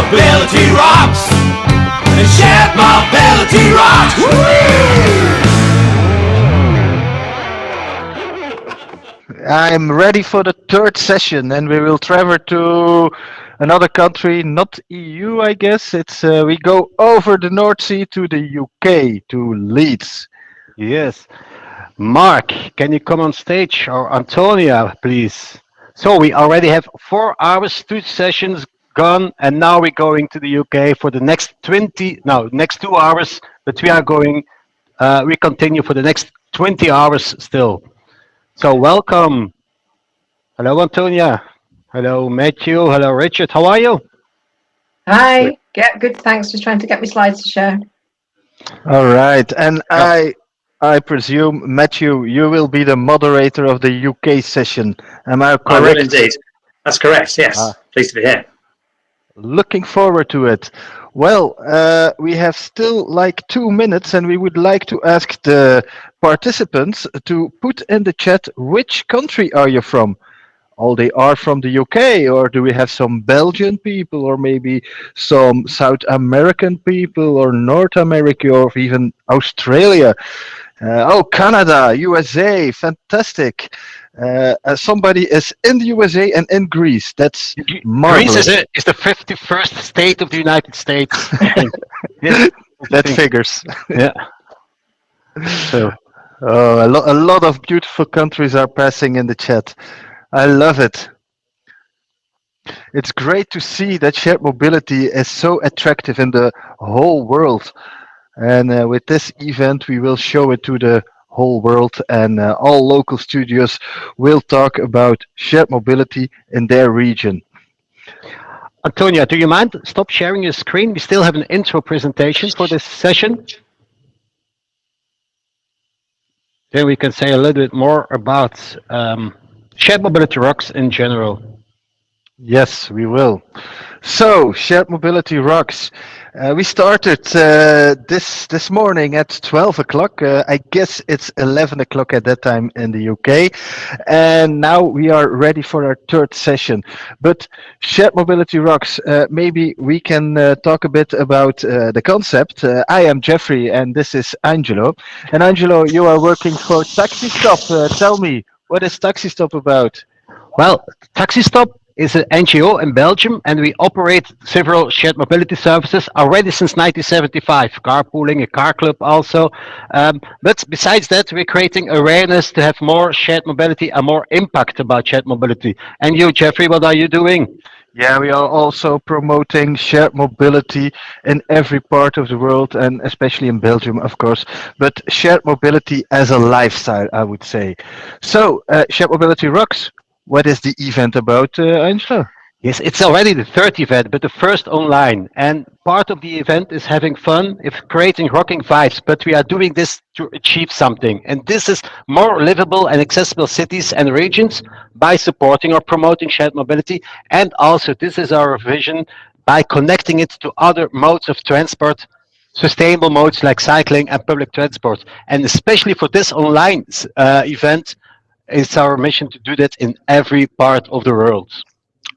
Mobility Rocks! Shared Mobility Rocks! I'm ready for the third session, and we will travel to another country, not EU, I guess. It's we go over the North Sea to the UK, to Leeds. Yes. Mark, can you come on stage? Or Antonia, please. So we already have 4 hours, 2 sessions gone, and now we're going to the UK for the next 20, no, next 2 hours, but we continue for the next 20 hours still. So welcome. Hello, Antonia. Hello, Matthew. Hello, Richard. How are you? Hi. Yeah, good. Thanks. Just trying to get my slides to share. All right, and I presume, Matthew, you will be the moderator of the UK session. Am I I will correct? indeed. That's correct, yes. Pleased to be here. Looking forward to it. Well, we have still like 2 minutes, and we would like to ask the participants to put in the chat which country are you from. All they are from the UK, or do we have some Belgian people, or maybe some South American people, or North America, or even Australia? Canada, USA, fantastic. Somebody is in the USA and in Greece. That's marvelous. Greece is the 51st state of the United States. That figures. Yeah. So, a lot of beautiful countries are passing in the chat. I love it. It's great to see that shared mobility is so attractive in the whole world. And with this event, we will show it to the whole world, and all local studios will talk about shared mobility in their region. Antonia, do you mind stop sharing your screen? We still have an intro presentation for this session. Then we can say a little bit more about Shared Mobility Rocks in general. Yes, we will. So, Shared Mobility Rocks. We started this morning at 12 o'clock. I guess it's 11 o'clock at that time in the UK. And now we are ready for our third session. But Shared Mobility Rocks, maybe we can talk a bit about the concept. I am Jeffrey, and this is Angelo. And Angelo, you are working for Taxistop. Tell me, what is Taxistop about? Well, Taxistop is an NGO in Belgium, and we operate several shared mobility services already since 1975. Carpooling, a car club also. But besides that, we're creating awareness to have more shared mobility and more impact about shared mobility. And you, Jeffrey, what are you doing? Yeah, we are also promoting shared mobility in every part of the world, and especially in Belgium, of course. But shared mobility as a lifestyle, I would say. So, Shared Mobility Rocks. What is the event about, Angelo? Yes, it's already the third event, but the first online. And part of the event is having fun, if creating rocking vibes, but we are doing this to achieve something. And this is more livable and accessible cities and regions by supporting or promoting shared mobility. And also, this is our vision by connecting it to other modes of transport, sustainable modes like cycling and public transport. And especially for this online event, it's our mission to do that in every part of the world.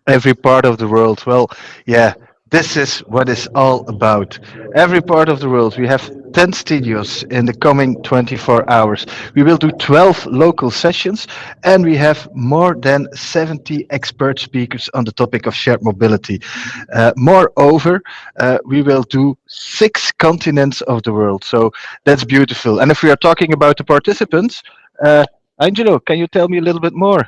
Every part of the world. Well, yeah, this is what it's all about. Every part of the world. We have 10 studios in the coming 24 hours. We will do 12 local sessions, and we have more than 70 expert speakers on the topic of shared mobility. Moreover, we will do 6 continents of the world. So that's beautiful. And if we are talking about the participants, Angelo, can you tell me a little bit more?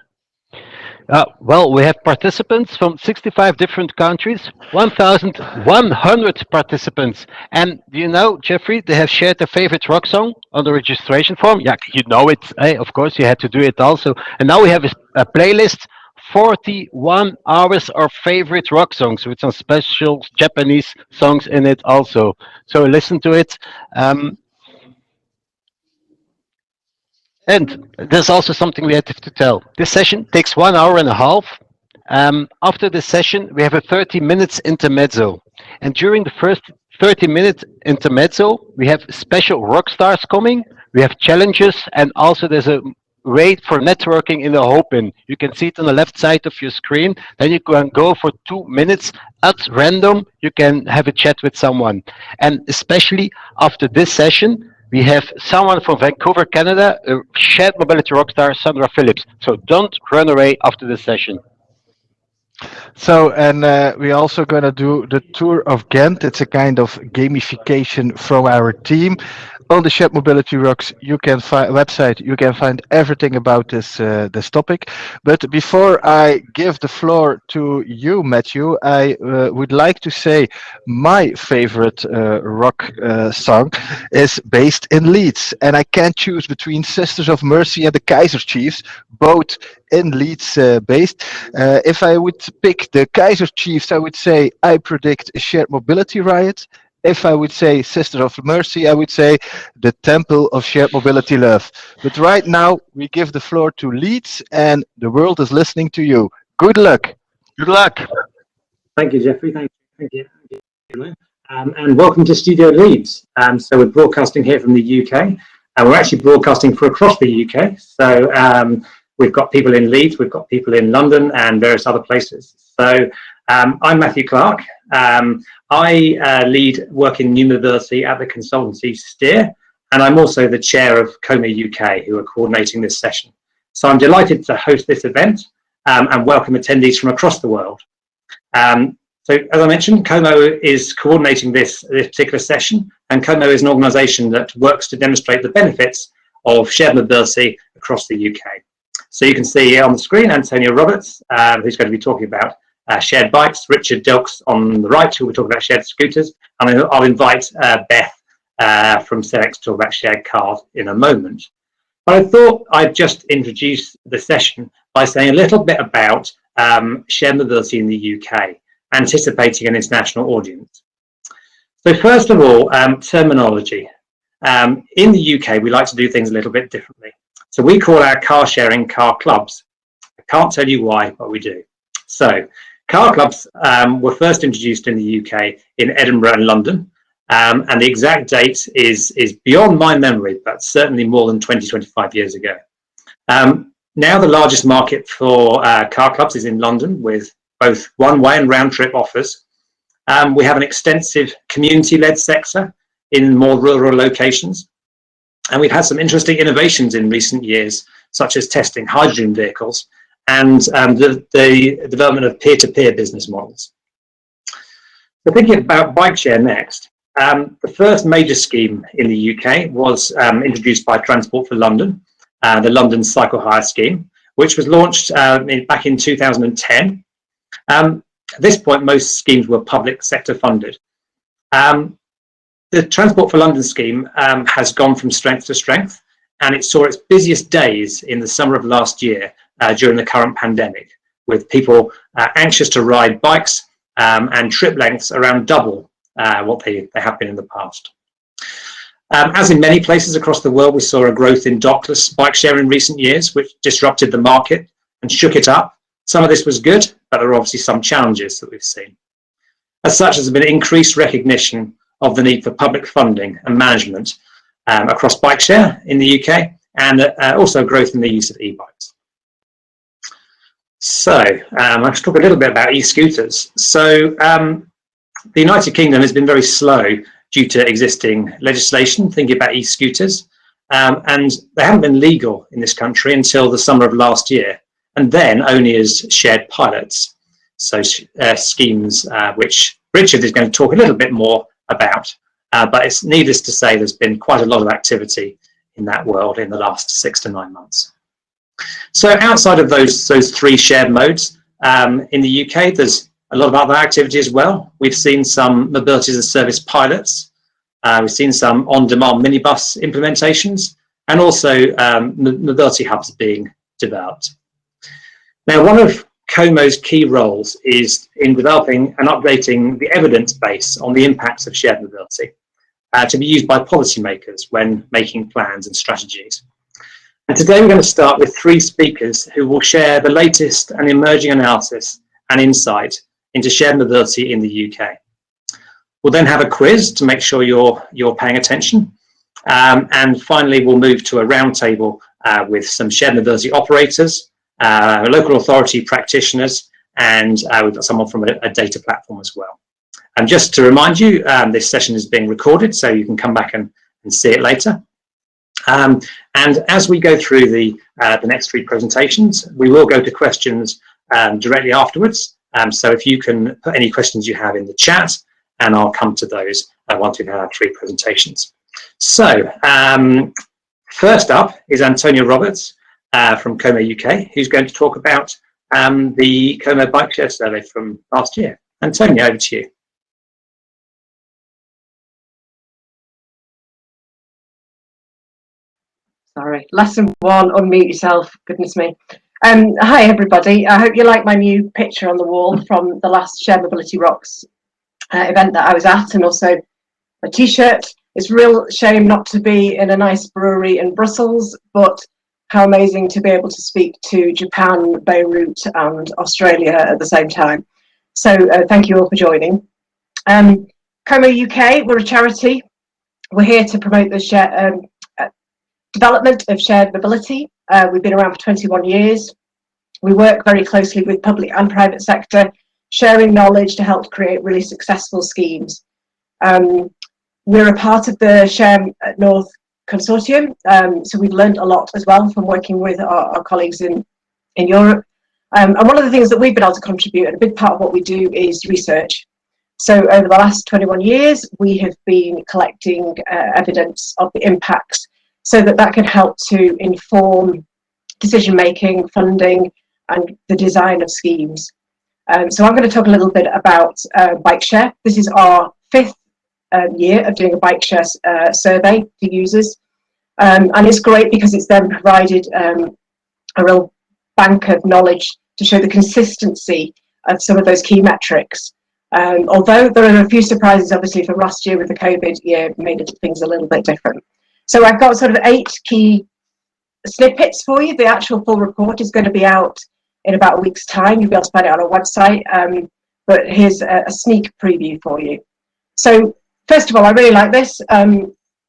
Well, we have participants from 65 different countries, 1,100 participants. And do you know, Jeffrey, they have shared their favorite rock song on the registration form. Yeah, you know it. Hey, of course, you had to do it also. And now we have a playlist, 41 hours of favorite rock songs with some special Japanese songs in it also. So listen to it. And there's also something we have to tell. This session takes 1 hour and a half. After the session, we have a 30 minutes intermezzo. And during the first 30-minute intermezzo, we have special rock stars coming. We have challenges, and also there's a wait for networking in the open. You can see it on the left side of your screen. Then you can go for 2 minutes at random. You can have a chat with someone. And especially after this session, we have someone from Vancouver, Canada, a shared mobility rock star, Sandra Phillips. So don't run away after this session. So, and we're also going to do the tour of Ghent. It's a kind of gamification from our team. On the Shared Mobility Rocks website, you can find everything about this topic. But before I give the floor to you, Matthew, I would like to say my favorite rock song is based in Leeds, and I can't choose between Sisters of Mercy and the Kaiser Chiefs, both in Leeds based. If I would pick the Kaiser Chiefs, I would say I predict a shared mobility riot. If I would say Sister of Mercy, I would say the Temple of Shared Mobility Love. But right now, we give the floor to Leeds, and the world is listening to you. Good luck. Good luck. Thank you, Jeffrey. Thank you. And welcome to Studio Leeds. So we're broadcasting here from the UK, and we're actually broadcasting for across the UK. So we've got people in Leeds, we've got people in London and various other places. So I'm Matthew Clark. I lead work in new mobility at the consultancy Steer, and I'm also the chair of COMA UK, who are coordinating this session. So I'm delighted to host this event and welcome attendees from across the world. So as I mentioned, COMO is coordinating this particular session, and COMO is an organisation that works to demonstrate the benefits of shared mobility across the UK. So you can see on the screen Antonio Roberts, who's going to be talking about shared bikes, Richard Dilks on the right, who will talk about shared scooters, and I'll invite Beth from CEREX to talk about shared cars in a moment. But I thought I'd just introduce the session by saying a little bit about shared mobility in the UK, anticipating an international audience. So first of all, terminology. In the UK, we like to do things a little bit differently. So we call our car sharing car clubs. I can't tell you why, but we do. So car clubs were first introduced in the UK in Edinburgh and London, and the exact date is beyond my memory, but certainly more than 25 years ago. Now the largest market for car clubs is in London, with both one-way and round-trip offers. We have an extensive community-led sector in more rural locations, and we've had some interesting innovations in recent years, such as testing hydrogen vehicles and the development of peer-to-peer business models. So thinking about bike share next, the first major scheme in the UK was introduced by Transport for London, the London Cycle Hire Scheme, which was launched back in 2010. At this point, most schemes were public sector funded. The Transport for London scheme has gone from strength to strength, and it saw its busiest days in the summer of last year during the current pandemic, with people anxious to ride bikes and trip lengths around double what they have been in the past. As in many places across the world, we saw a growth in dockless bike share in recent years, which disrupted the market and shook it up. Some of this was good, but there are obviously some challenges that we've seen. As such, there's been increased recognition of the need for public funding and management across bike share in the UK, and also growth in the use of e-bikes. So let's talk a little bit about e-scooters. So the United Kingdom has been very slow due to existing legislation thinking about e-scooters, and they haven't been legal in this country until the summer of last year, and then only as shared pilots. So schemes which Richard is going to talk a little bit more about, but it's needless to say there's been quite a lot of activity in that world in the last 6 to 9 months. So outside of those three shared modes, in the UK there's a lot of other activity as well. We've seen some mobility as a service pilots, we've seen some on-demand minibus implementations, and also mobility hubs being developed. Now, one of COMO's key roles is in developing and updating the evidence base on the impacts of shared mobility to be used by policymakers when making plans and strategies. And today we're going to start with 3 speakers who will share the latest and emerging analysis and insight into shared mobility in the UK. We'll then have a quiz to make sure you're paying attention. And finally, we'll move to a roundtable with some shared mobility operators, local authority practitioners, and we've got someone from a data platform as well. And just to remind you, this session is being recorded, so you can come back and see it later. And as we go through the next three presentations, we will go to questions directly afterwards. So if you can put any questions you have in the chat, and I'll come to those once we've had our three presentations. So first up is Antonia Roberts from Como UK, who's going to talk about the Como bike share survey from last year. Antonia, over to you. Sorry, lesson one, unmute yourself, goodness me. Hi everybody, I hope you like my new picture on the wall from the last Shared Mobility Rocks event that I was at, and also a t-shirt. It's a real shame not to be in a nice brewery in Brussels, but how amazing to be able to speak to Japan, Beirut and Australia at the same time. So thank you all for joining. Como UK, we're a charity. We're here to promote the development of shared mobility. We've been around for 21 years. We work very closely with public and private sector, sharing knowledge to help create really successful schemes. We're a part of the Share North consortium, so we've learned a lot as well from working with our colleagues in Europe. And one of the things that we've been able to contribute, and a big part of what we do, is research. So over the last 21 years, we have been collecting evidence of the impacts so that can help to inform decision-making, funding, and the design of schemes. So I'm going to talk a little bit about bike share. This is our fifth year of doing a bike share survey to users. And it's great because it's then provided a real bank of knowledge to show the consistency of some of those key metrics. Although there are a few surprises, obviously, from last year with the COVID year, made things a little bit different. So I've got sort of 8 key snippets for you. The actual full report is going to be out in about a week's time. You'll be able to find it on our website. But here's a sneak preview for you. So first of all, I really like this.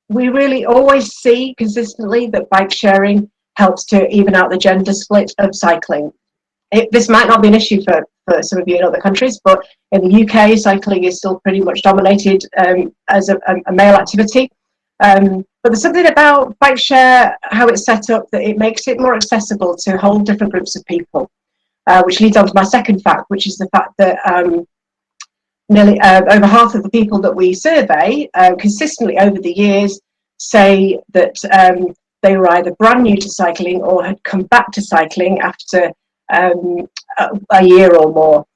We really always see consistently that bike sharing helps to even out the gender split of cycling. This might not be an issue for some of you in other countries, but in the UK, cycling is still pretty much dominated as a male activity. But there's something about bike share, how it's set up, that it makes it more accessible to whole different groups of people, which leads on to my second fact, which is the fact that nearly over half of the people that we survey consistently over the years say that they were either brand new to cycling or had come back to cycling after a year or more.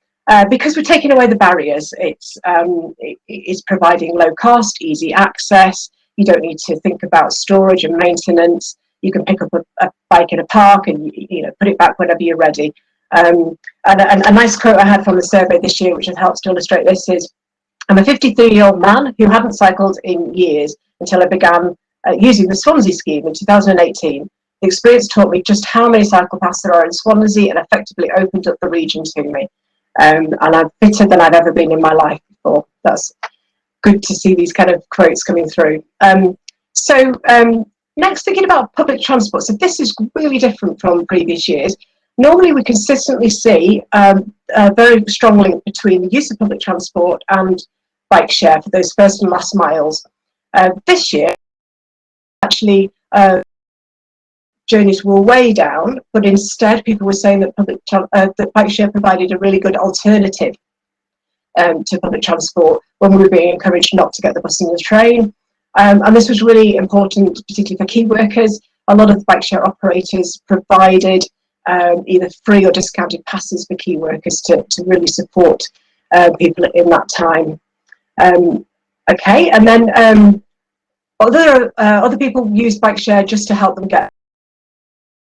Because we're taking away the barriers, it's providing low cost, easy access. You don't need to think about storage and maintenance. You can pick up a bike in a park and put it back whenever you're ready. And a nice quote I had from the survey this year, which helps to illustrate this, is, I'm a 53-year-old man who hadn't cycled in years until I began using the Swansea scheme in 2018. The experience taught me just how many cycle paths there are in Swansea and effectively opened up the region to me. And I'm fitter than I've ever been in my life before. That's good to see these kind of quotes coming through. Next, thinking about public transport. So this is really different from previous years. Normally we consistently see a very strong link between the use of public transport and bike share for those first and last miles. This year, actually, journeys were way down, but instead people were saying that that bike share provided a really good alternative to public transport when we were being encouraged not to get the bus and the train. And this was really important, particularly for key workers. A lot of the bike share operators provided either free or discounted passes for key workers to really support people in that time. Okay, and then other people use bike share just to help them get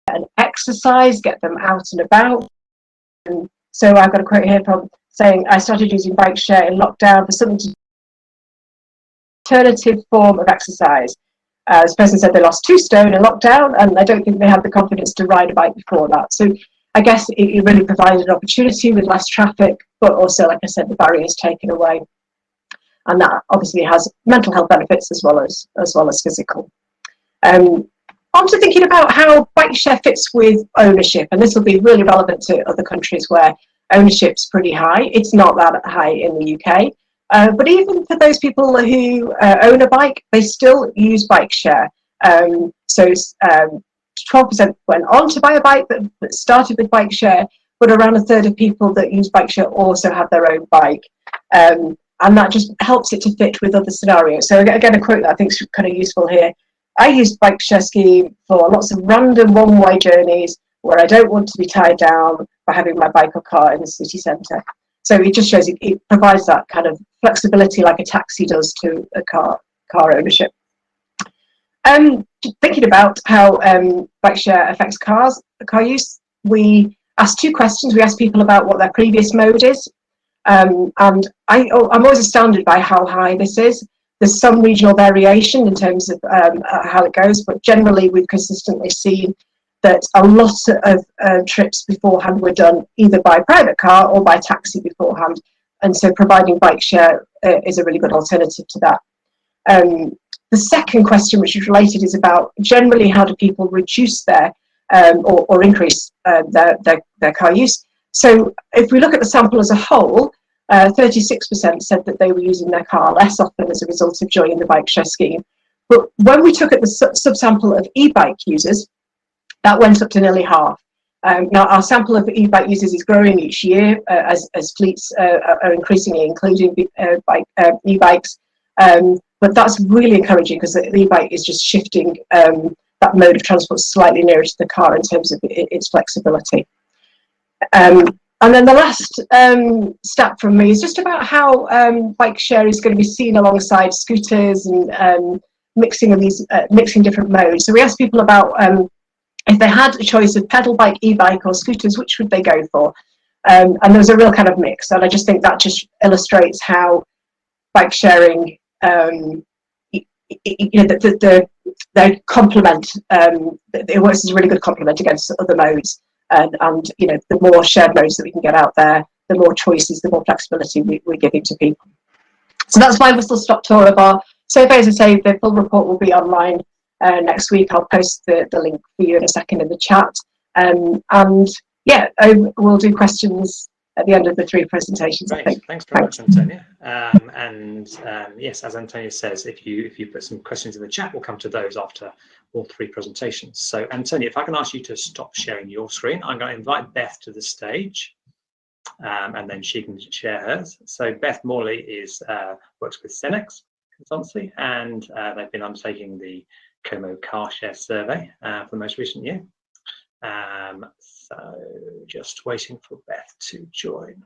an exercise, get them out and about. And so I've got a quote here from saying, I started using bike share in lockdown for something to alternative form of exercise. This person said they lost 2 stone in lockdown, and I don't think they had the confidence to ride a bike before that. So I guess it really provided an opportunity with less traffic, but also, like I said, the barriers taken away. And that obviously has mental health benefits as well as physical. On to thinking about how bike share fits with ownership, and this will be really relevant to other countries where ownership's pretty high. It's not that high in the UK, but even for those people who own a bike, they still use bike share. So 12% went on to buy a bike that started with bike share, but around a third of people that use bike share also have their own bike. And that just helps it to fit with other scenarios. So again, a quote that I think is kind of useful here. I use bike share scheme for lots of random one-way journeys where I don't want to be tied down by having my bike or car in the city centre. So it just shows it provides that kind of flexibility like a taxi does to a car ownership. Thinking about how bike share affects car use, we asked 2 questions. We asked people about what their previous mode is. And I'm always astounded by how high this is. There's some regional variation in terms of how it goes, but generally we've consistently seen that a lot of trips beforehand were done either by private car or by taxi beforehand. And so providing bike share is a really good alternative to that. The second question, which is related, is about generally how do people reduce their or increase their car use. So if we look at the sample as a whole, 36% said that they were using their car less often as a result of joining the bike share scheme. But when we took at the subsample of e-bike users, that went up to nearly half. Now, our sample of e-bike users is growing each year as fleets are increasingly including e-bikes. But that's really encouraging because the e-bike is just shifting that mode of transport slightly nearer to the car in terms of its flexibility. And then the last stat from me is just about how bike share is going to be seen alongside scooters and mixing different modes. So we asked people about if they had a choice of pedal bike, e-bike or scooters, which would they go for? And there was a real kind of mix. And I just think that just illustrates how bike sharing, they complement, it works as a really good complement against other modes. And you know, the more shared modes that we can get out there, the more choices, the more flexibility we're giving to people. So that's my whistle-stop tour of our survey. As I say, the full report will be online next week. I'll post the link for you in a second in the chat. And yeah, we'll do questions at the end of the 3 presentations. Great. I think. Thanks very much, Antonia. Yes, as Antonia says, if you put some questions in the chat, we'll come to those after all 3 presentations. So, Antonia, if I can ask you to stop sharing your screen, I'm going to invite Beth to the stage, and then she can share hers. So, Beth Morley works with Cenex Consultancy, and they've been undertaking the Como Car Share Survey for the most recent year. So just waiting for Beth to join.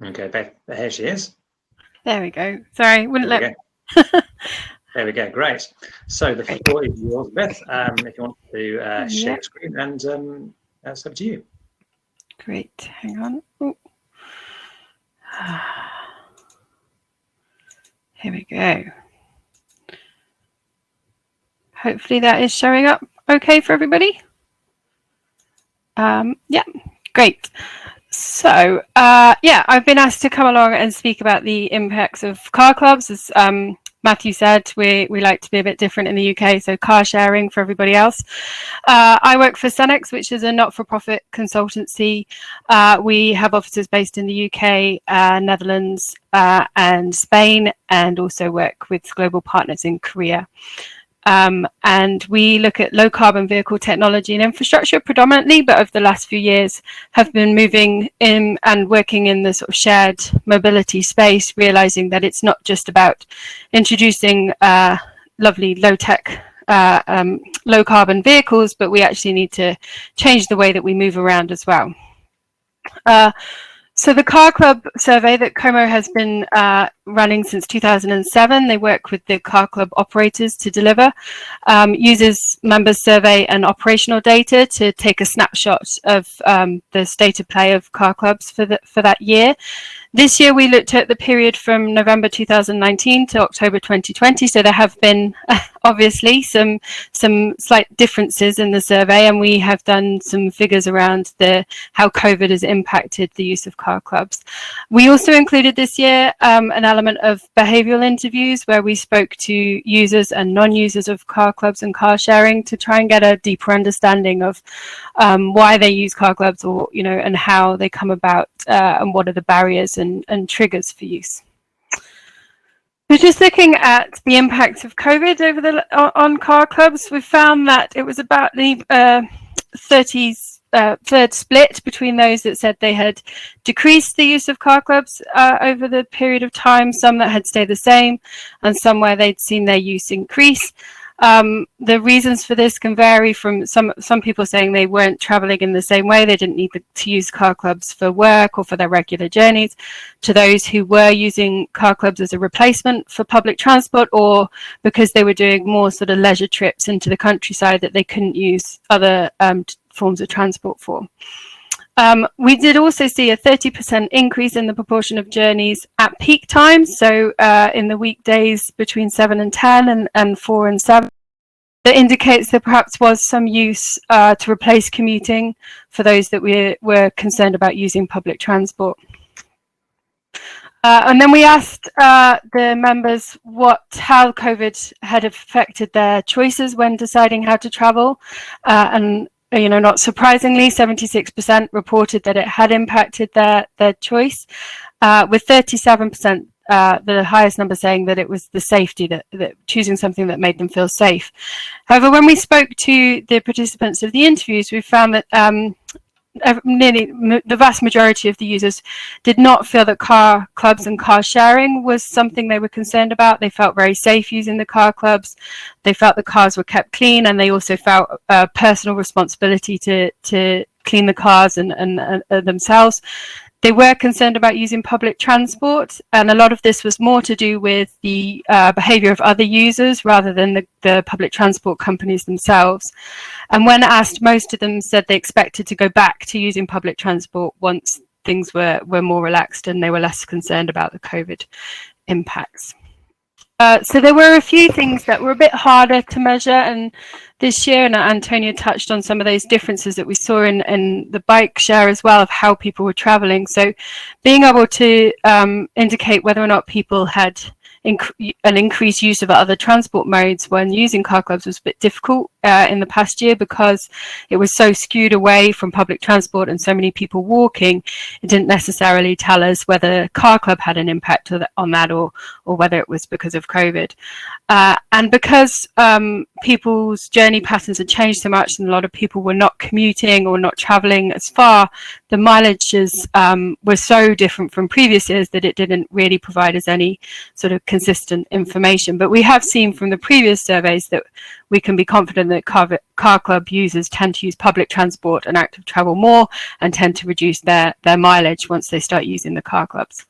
Okay, Beth, here she is. There we go. Sorry, wouldn't let me. There we go, great. So the floor is yours, Beth, if you want to share your screen, and it's up to you. Great, hang on. Ooh. Here we go. Hopefully that is showing up okay for everybody. Yeah, great. So yeah, I've been asked to come along and speak about the impacts of car clubs. As Matthew said, we like to be a bit different in the UK, so car sharing for everybody else. I work for Cenex, which is a not-for-profit consultancy. We have offices based in the UK, Netherlands and Spain, and also work with global partners in Korea. And we look at low carbon vehicle technology and infrastructure predominantly, but over the last few years have been moving in and working in the sort of shared mobility space, realizing that it's not just about introducing lovely low tech, low carbon vehicles, but we actually need to change the way that we move around as well. So the Car Club survey that Como has been running since 2007, they work with the car club operators to deliver, uses members survey and operational data to take a snapshot of the state of play of car clubs for that year. This year we looked at the period from November 2019 to October 2020, so there have been obviously some slight differences in the survey, and we have done some figures around how COVID has impacted the use of car clubs. We also included this year an element of behavioural interviews where we spoke to users and non-users of car clubs and car sharing to try and get a deeper understanding of why they use car clubs, or and how they come about, and what are the barriers and triggers for use. So just looking at the impact of COVID on car clubs, we found that it was about the 30-third split between those that said they had decreased the use of car clubs over the period of time, some that had stayed the same, and some where they'd seen their use increase. The reasons for this can vary from some people saying they weren't traveling in the same way, they didn't need to use car clubs for work or for their regular journeys, to those who were using car clubs as a replacement for public transport, or because they were doing more sort of leisure trips into the countryside that they couldn't use other forms of transport for. We did also see a 30% increase in the proportion of journeys at peak times, so in the weekdays between 7 and 10 and 4 and 7. That indicates there perhaps was some use to replace commuting for those that were concerned about using public transport. And then we asked the members how COVID had affected their choices when deciding how to travel, and not surprisingly, 76% reported that it had impacted their choice, with 37%, the highest number, saying that it was the safety, that choosing something that made them feel safe. However, when we spoke to the participants of the interviews, we found that nearly the vast majority of the users did not feel that car clubs and car sharing was something they were concerned about. They felt very safe using the car clubs. They felt the cars were kept clean, and they also felt a personal responsibility to clean the cars and themselves. They were concerned about using public transport, and a lot of this was more to do with the behaviour of other users rather than the public transport companies themselves. And when asked, most of them said they expected to go back to using public transport once things were more relaxed and they were less concerned about the COVID impacts. So there were a few things that were a bit harder to measure, and this year, and Antonia touched on some of those differences that we saw in the bike share as well, of how people were traveling. So being able to indicate whether or not people had an increased use of other transport modes when using car clubs was a bit difficult in the past year, because it was so skewed away from public transport and so many people walking. It didn't necessarily tell us whether car club had an impact on that, or whether it was because of COVID. And because people's journey patterns had changed so much, and a lot of people were not commuting or not traveling as far, the mileages were so different from previous years that it didn't really provide us any sort of consistent information. But we have seen from the previous surveys that we can be confident that car club users tend to use public transport and active travel more, and tend to reduce their mileage once they start using the car clubs.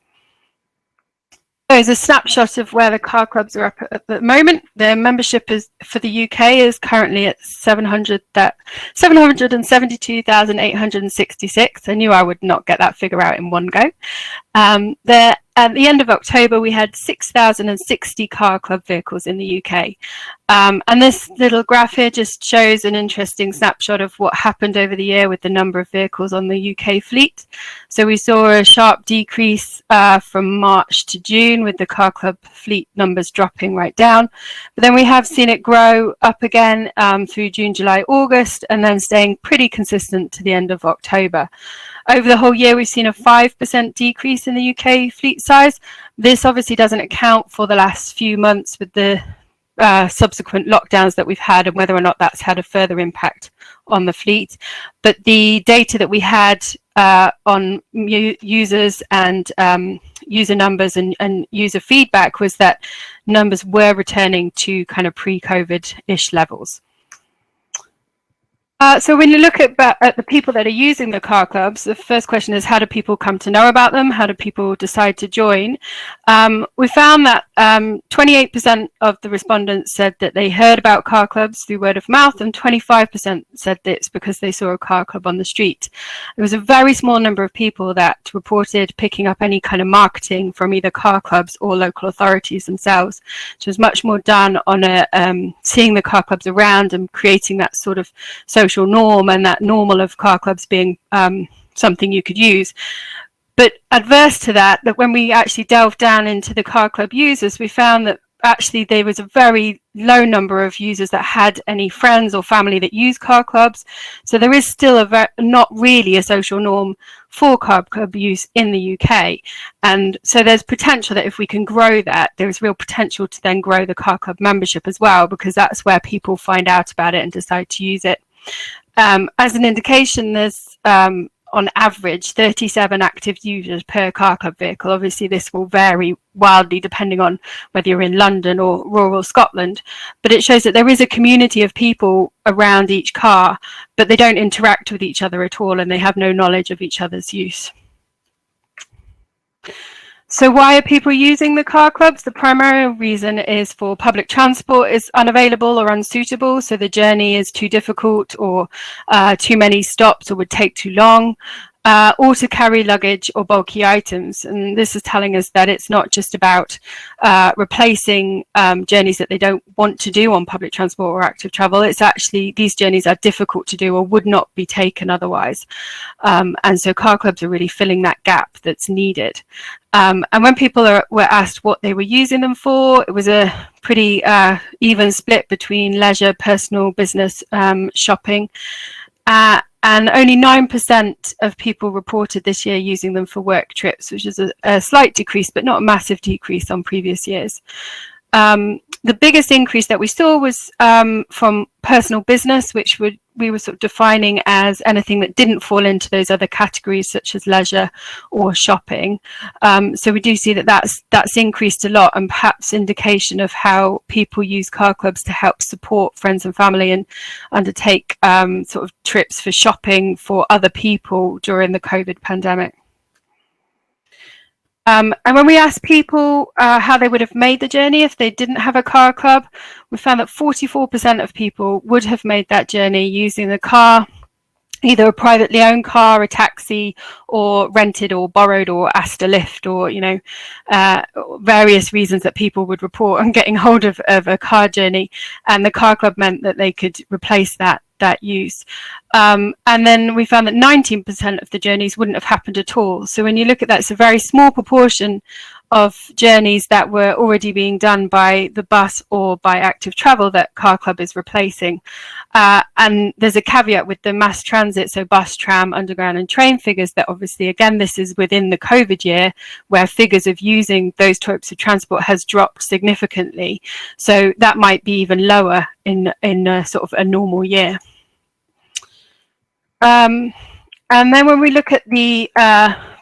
There's a snapshot of where the car clubs are up at the moment. The membership for the UK is currently at 772,866. I knew I would not get that figure out in one go. At the end of October, we had 6,060 car club vehicles in the UK. And this little graph here just shows an interesting snapshot of what happened over the year with the number of vehicles on the UK fleet. So we saw a sharp decrease from March to June, with the car club fleet numbers dropping right down. But then we have seen it grow up again through June, July, August, and then staying pretty consistent to the end of October. Over the whole year, we've seen a 5% decrease in the UK fleet size. This obviously doesn't account for the last few months with the subsequent lockdowns that we've had, and whether or not that's had a further impact on the fleet. But the data that we had on users and user numbers and user feedback was that numbers were returning to kind of pre-COVID-ish levels. So when you look at the people that are using the car clubs, the first question is, how do people come to know about them? How do people decide to join? We found that 28% of the respondents said that they heard about car clubs through word of mouth, and 25% said that it's because they saw a car club on the street. There was a very small number of people that reported picking up any kind of marketing from either car clubs or local authorities themselves. So it was much more done on seeing the car clubs around and creating that sort of social norm, and that normal of car clubs being something you could use. But adverse to that when we actually delved down into the car club users, we found that actually there was a very low number of users that had any friends or family that use car clubs. So there is still not really a social norm for car club use in the UK. And so there's potential that if we can grow that, there's real potential to then grow the car club membership as well, because that's where people find out about it and decide to use it. As an indication, there's on average 37 active users per car club vehicle. Obviously this will vary wildly depending on whether you're in London or rural Scotland, but it shows that there is a community of people around each car, but they don't interact with each other at all, and they have no knowledge of each other's use. So why are people using the car clubs? The primary reason is for public transport is unavailable or unsuitable, so the journey is too difficult, or too many stops, or would take too long, or to carry luggage or bulky items. And this is telling us that it's not just about replacing journeys that they don't want to do on public transport or active travel. It's actually, these journeys are difficult to do or would not be taken otherwise. And so car clubs are really filling that gap that's needed. And when people were asked what they were using them for, it was a pretty even split between leisure, personal, business, shopping. And only 9% of people reported this year using them for work trips, which is a slight decrease, but not a massive decrease on previous years. The biggest increase that we saw was from personal business, which we were sort of defining as anything that didn't fall into those other categories, such as leisure or shopping. So we do see that that's increased a lot, and perhaps indication of how people use car clubs to help support friends and family and undertake sort of trips for shopping for other people during the COVID pandemic. And when we asked people how they would have made the journey if they didn't have a car club, we found that 44% of people would have made that journey using the car, either a privately owned car, a taxi, or rented or borrowed or asked a lift, or various reasons that people would report on getting hold of a car journey. And the car club meant that they could replace that use. And then we found that 19% of the journeys wouldn't have happened at all. So when you look at that, it's a very small proportion of journeys that were already being done by the bus or by active travel that car club is replacing. And there's a caveat with the mass transit, so bus, tram, underground and train figures, that obviously, again, this is within the COVID year, where figures of using those types of transport has dropped significantly. So that might be even lower in a sort of a normal year. And then when we look at the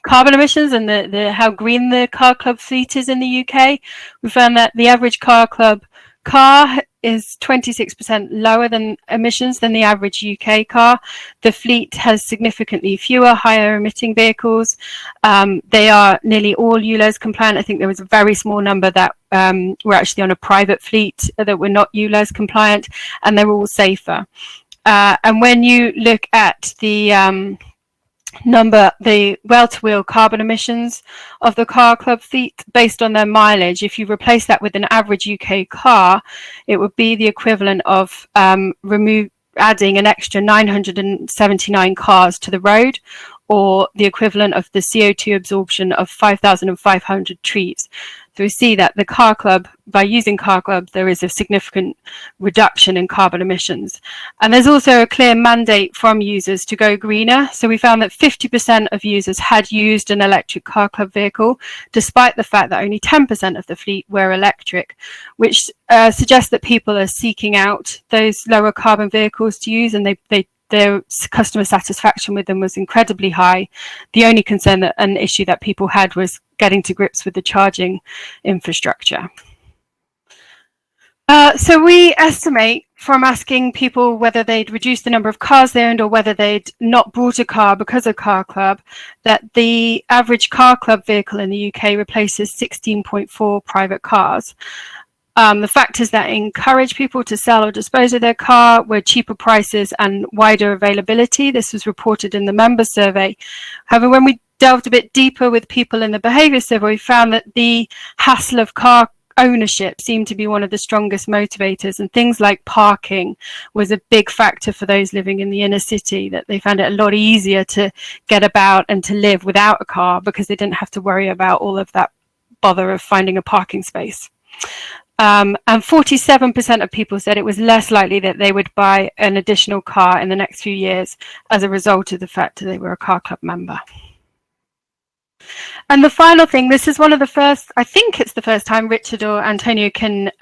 carbon emissions and how green the car club fleet is in the UK, we found that the average car club car is 26% lower than emissions than the average UK car. The fleet has significantly fewer higher emitting vehicles. They are nearly all ULEZ compliant. I think there was a very small number that were actually on a private fleet that were not ULEZ compliant, and they're all safer. And when you look at the the well-to-wheel carbon emissions of the car club fleet based on their mileage, if you replace that with an average UK car, it would be the equivalent of adding an extra 979 cars to the road, or the equivalent of the CO2 absorption of 5,500 trees. So we see that the car club, by using car clubs, there is a significant reduction in carbon emissions. And there's also a clear mandate from users to go greener. So we found that 50% of users had used an electric car club vehicle, despite the fact that only 10% of the fleet were electric, which suggests that people are seeking out those lower carbon vehicles to use, and their customer satisfaction with them was incredibly high. The only concern an issue that people had was getting to grips with the charging infrastructure. So we estimate from asking people whether they'd reduced the number of cars they owned or whether they'd not bought a car because of car club, that the average car club vehicle in the UK replaces 16.4 private cars. The factors that encourage people to sell or dispose of their car were cheaper prices and wider availability. This was reported in the member survey. However, when we delved a bit deeper with people in the behaviour survey, we found that the hassle of car ownership seemed to be one of the strongest motivators, and things like parking was a big factor for those living in the inner city, that they found it a lot easier to get about and to live without a car because they didn't have to worry about all of that bother of finding a parking space. And 47% of people said it was less likely that they would buy an additional car in the next few years as a result of the fact that they were a car club member. And the final thing, this is one of the first, I think it's the first time Richard or Antonio can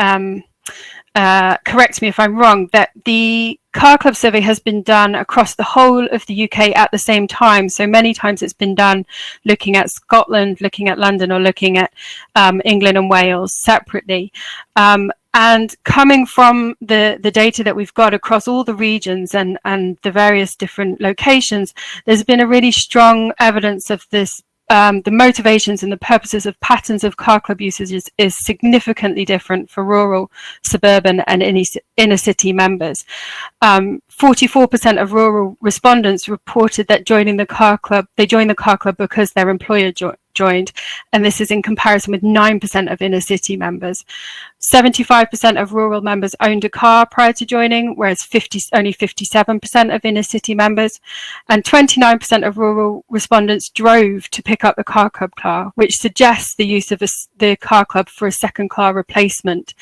correct me if I'm wrong, that the car club survey has been done across the whole of the UK at the same time. So many times it's been done looking at Scotland, looking at London, or looking at England and Wales separately. And coming from the data that we've got across all the regions and the various different locations, there's been a really strong evidence of this. The motivations and the purposes of patterns of car club usage is significantly different for rural, suburban and inner city members. 44% of rural respondents reported that joining the car club, they joined the car club because their employer joined, and this is in comparison with 9% of inner city members. 75% of rural members owned a car prior to joining, whereas only 57% of inner city members, and 29% of rural respondents drove to pick up the car club car, which suggests the use of the car club for a second car replacement,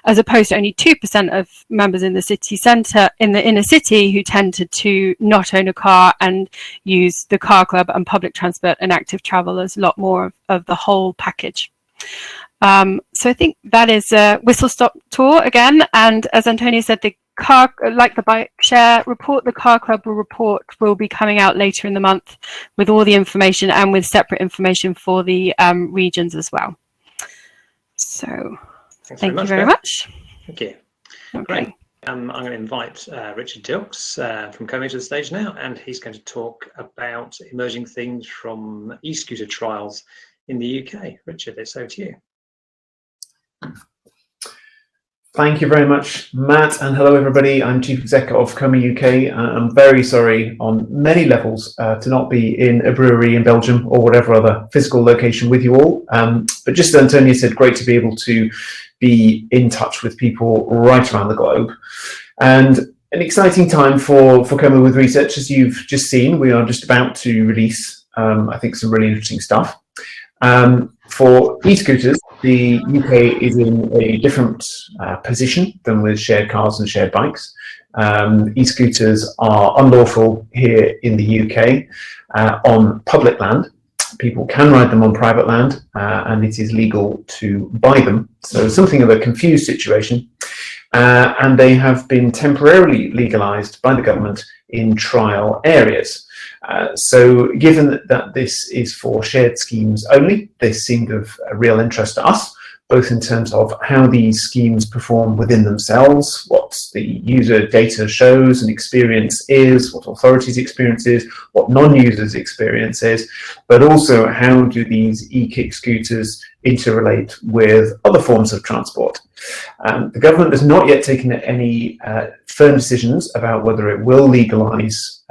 as opposed to only 2% of members in the city centre, in the inner city, who tended to not own a car and use the car club and public transport and active travel as a lot more of the whole package. So I think that is a whistle-stop tour again, and as Antonio said, the car, like the bike share report, the car club report will be coming out later in the month with all the information and with separate information for the regions as well. So thank you very much. Thank you. Okay. Great. I'm going to invite Richard Dilks from Como to the stage now, and he's going to talk about emerging things from e-scooter trials in the UK. Richard, it's over to you. Thank you very much, Matt, and hello everybody. I'm Chief Exec of Como UK. I'm very sorry on many levels to not be in a brewery in Belgium or whatever other physical location with you all. But just as Antonio said, great to be able to be in touch with people right around the globe. And an exciting time for Como with research. As you've just seen, we are just about to release, I think, some really interesting stuff. For e-scooters, the UK is in a different position than with shared cars and shared bikes. E-scooters are unlawful here in the UK on public land. People can ride them on private land, and it is legal to buy them. So something of a confused situation. And they have been temporarily legalised by the government in trial areas. So given that this is for shared schemes only, this seemed of a real interest to us, both in terms of how these schemes perform within themselves, what the user data shows and experience is, what authorities' experience is, what non-users' experience is, but also how do these e-kick scooters interrelate with other forms of transport. The government has not yet taken any firm decisions about whether it will legalise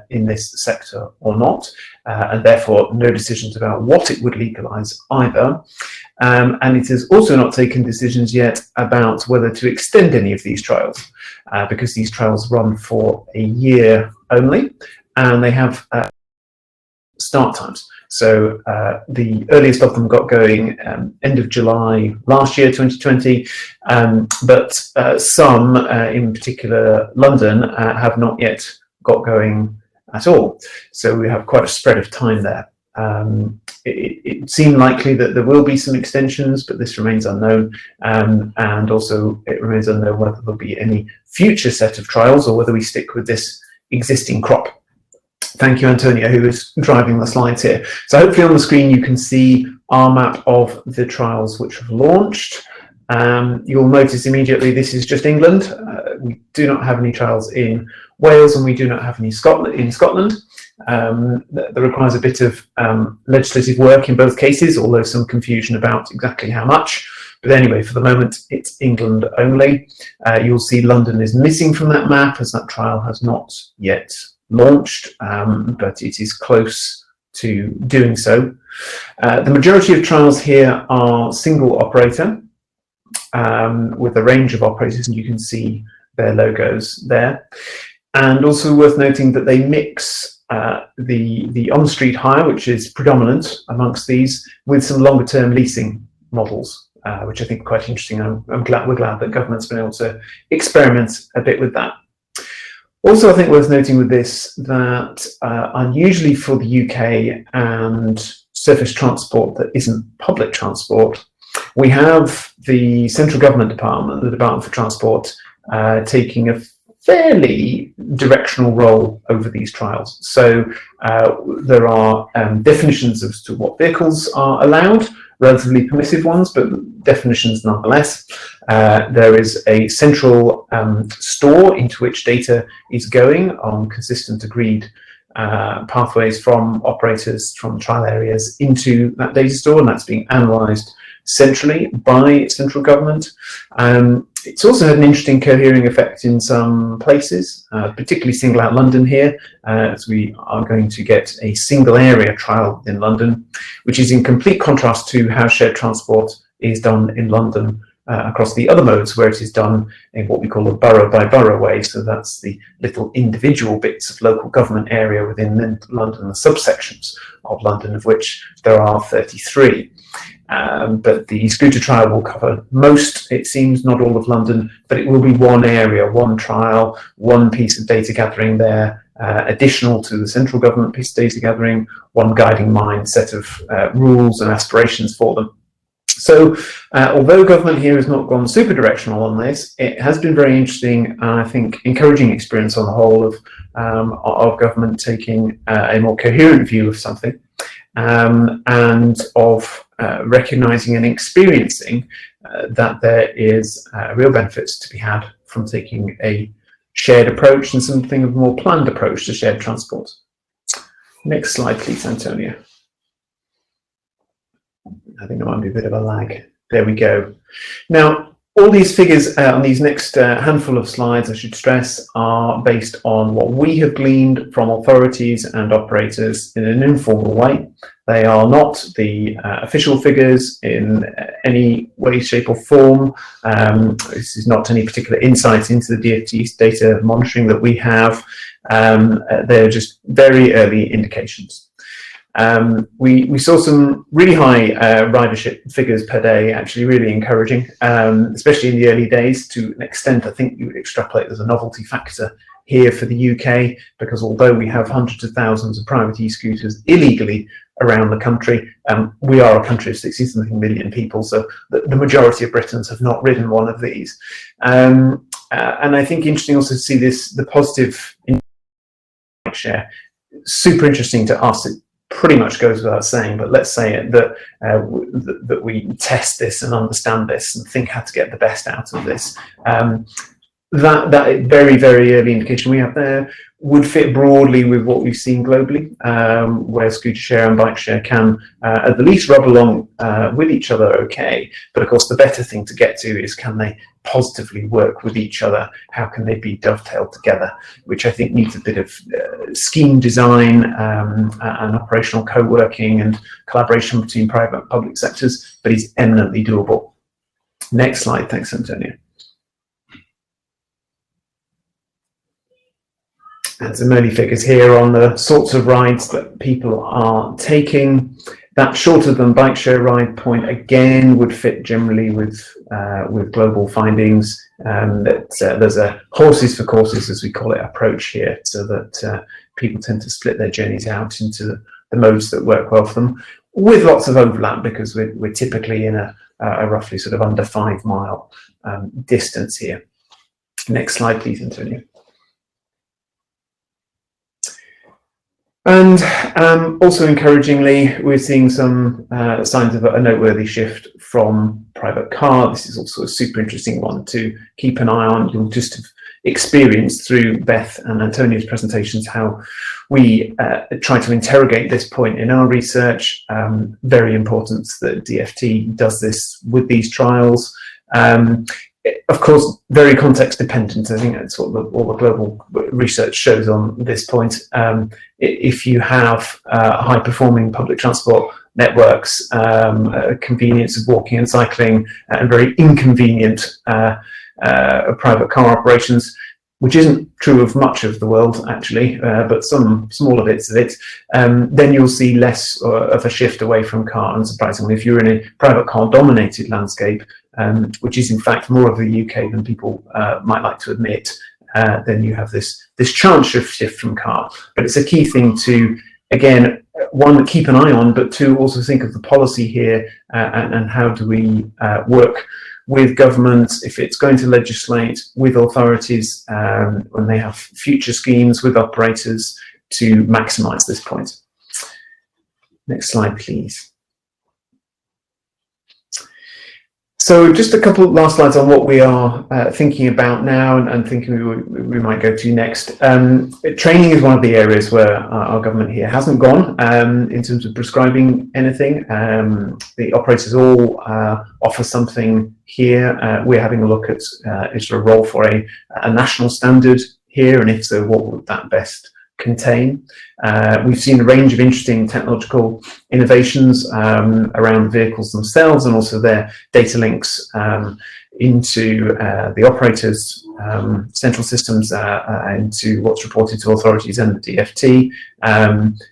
in this sector or not, and therefore no decisions about what it would legalise either. And it has also not taken decisions yet about whether to extend any of these trials, because these trials run for a year only, and they have start times. So the earliest of them got going end of July last year, 2020, but some, in particular London, have not yet got going at all. So we have quite a spread of time there. It seemed likely that there will be some extensions, but this remains unknown, and also it remains unknown whether there'll be any future set of trials or whether we stick with this existing crop. Thank you, Antonio, who is driving the slides here. So hopefully on the screen you can see our map of the trials which have launched. You'll notice immediately this is just England. We do not have any trials in Wales, and we do not have any in Scotland. That requires a bit of legislative work in both cases, although some confusion about exactly how much. But anyway, for the moment, it's England only. You'll see London is missing from that map, as that trial has not yet launched, but it is close to doing so. The majority of trials here are single operator, with a range of operators, and you can see their logos there. And also worth noting that they mix the on-street hire, which is predominant amongst these, with some longer-term leasing models, which I think are quite interesting. We're glad that government's been able to experiment a bit with that. Also, I think worth noting with this that unusually for the UK and surface transport that isn't public transport, we have the central government department, the Department for Transport, taking a fairly directional role over these trials. So there are definitions as to what vehicles are allowed, relatively permissive ones, but definitions nonetheless. There is a central store into which data is going on consistent agreed pathways from operators from trial areas into that data store, and that's being analysed centrally by central government. It's also had an interesting cohering effect in some places, particularly single out London here, as we are going to get a single area trial in London, which is in complete contrast to how shared transport is done in London across the other modes, where it is done in what we call a borough by borough way. So that's the little individual bits of local government area within London, the subsections of London, of which there are 33. But the scooter trial will cover most, it seems, not all of London, but it will be one area, one trial, one piece of data gathering there, additional to the central government piece of data gathering, one guiding mind, set of rules and aspirations for them. So although government here has not gone super directional on this, it has been very interesting and I think encouraging experience on the whole of government taking a more coherent view of something, and of recognising and experiencing that there is real benefits to be had from taking a shared approach and something of a more planned approach to shared transport. Next slide, please, Antonia. I think there might be a bit of a lag. There we go. Now, all these figures on these next handful of slides, I should stress, are based on what we have gleaned from authorities and operators in an informal way. They are not the official figures in any way, shape or form. This is not any particular insight into the DfT's data monitoring that we have. They're just very early indications. We saw some really high ridership figures per day, actually really encouraging, especially in the early days. To an extent, I think you would extrapolate there's a novelty factor here for the UK, because although we have hundreds of thousands of private e-scooters illegally around the country, we are a country of 60-something million people, so the majority of Britons have not ridden one of these. And I think interesting also to see this, the positive bike share. Super interesting to us. It pretty much goes without saying, but let's say it, that we test this and understand this and think how to get the best out of this. That very, very early indication we have there would fit broadly with what we've seen globally, where scooter share and bike share can at the least rub along with each other okay. But of course, the better thing to get to is, can they positively work with each other? How can they be dovetailed together? Which I think needs a bit of scheme design and operational co-working and collaboration between private and public sectors, but is eminently doable. Next slide, thanks, Antonio. And some early figures here on the sorts of rides that people are taking. That shorter than bike share ride point again would fit generally with global findings. That there's a horses for courses, as we call it, approach here, so that people tend to split their journeys out into the modes that work well for them, with lots of overlap, because we're typically in a roughly sort of under 5 mile distance here. Next slide, please, Antonio. And also encouragingly, we're seeing some signs of a noteworthy shift from private car. This is also a super interesting one to keep an eye on. You'll just have experienced through Beth and Antonia's presentations how we try to interrogate this point in our research. Very important that DFT does this with these trials. Of course, very context dependent. I think that's what all the global research shows on this point. If you have high performing public transport networks, convenience of walking and cycling, and very inconvenient private car operations, which isn't true of much of the world actually, but some smaller bits of it, then you'll see less of a shift away from car. Unsurprisingly, if you're in a private car dominated landscape, which is in fact more of the UK than people might like to admit, then you have this chance of shift from car. But it's a key thing to, again, one, keep an eye on, but two, also think of the policy here and how do we work with governments, if it's going to legislate, with authorities when they have future schemes, with operators to maximise this point. Next slide, please. So just a couple last slides on what we are thinking about now and thinking we might go to next. Training is one of the areas where our government here hasn't gone in terms of prescribing anything. The operators all offer something here. We're having a look at is there a role for a national standard here, and if so, what would that best contain? We've seen a range of interesting technological innovations around vehicles themselves and also their data links into the operators' central systems into what's reported to authorities and the DFT,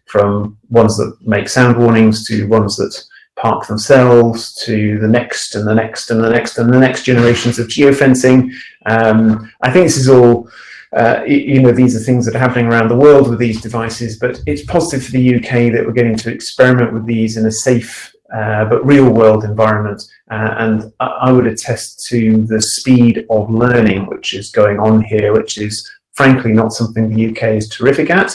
from ones that make sound warnings to ones that park themselves to the next and the next and the next and the next generations of geofencing. I think this is all you know, these are things that are happening around the world with these devices, but it's positive for the UK that we're getting to experiment with these in a safe but real world environment. And I would attest to the speed of learning which is going on here, which is frankly not something the UK is terrific at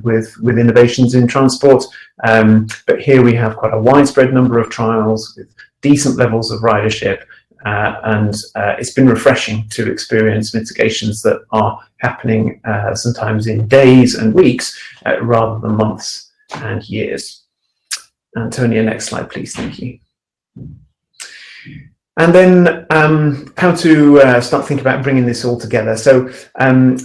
with innovations in transport. But here we have quite a widespread number of trials with decent levels of ridership. And it's been refreshing to experience mitigations that are happening sometimes in days and weeks rather than months and years. Antonia, next slide, please. Thank you. And then how to start thinking about bringing this all together. So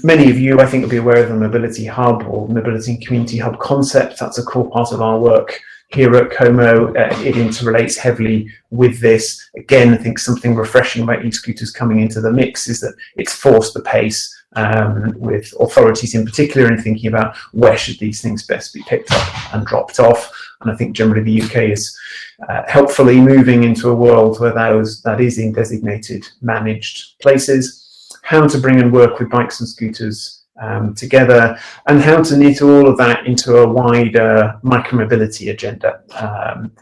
many of you, I think, will be aware of the Mobility Hub or Mobility and Community Hub concept. That's a core part of our work here at Como. It interrelates heavily with this. Again, I think something refreshing about e-scooters coming into the mix is that it's forced the pace with authorities in particular in thinking about where should these things best be picked up and dropped off. And I think generally the UK is helpfully moving into a world where that is in designated managed places. How to bring and work with bikes and scooters together, and how to knit all of that into a wider micromobility agenda.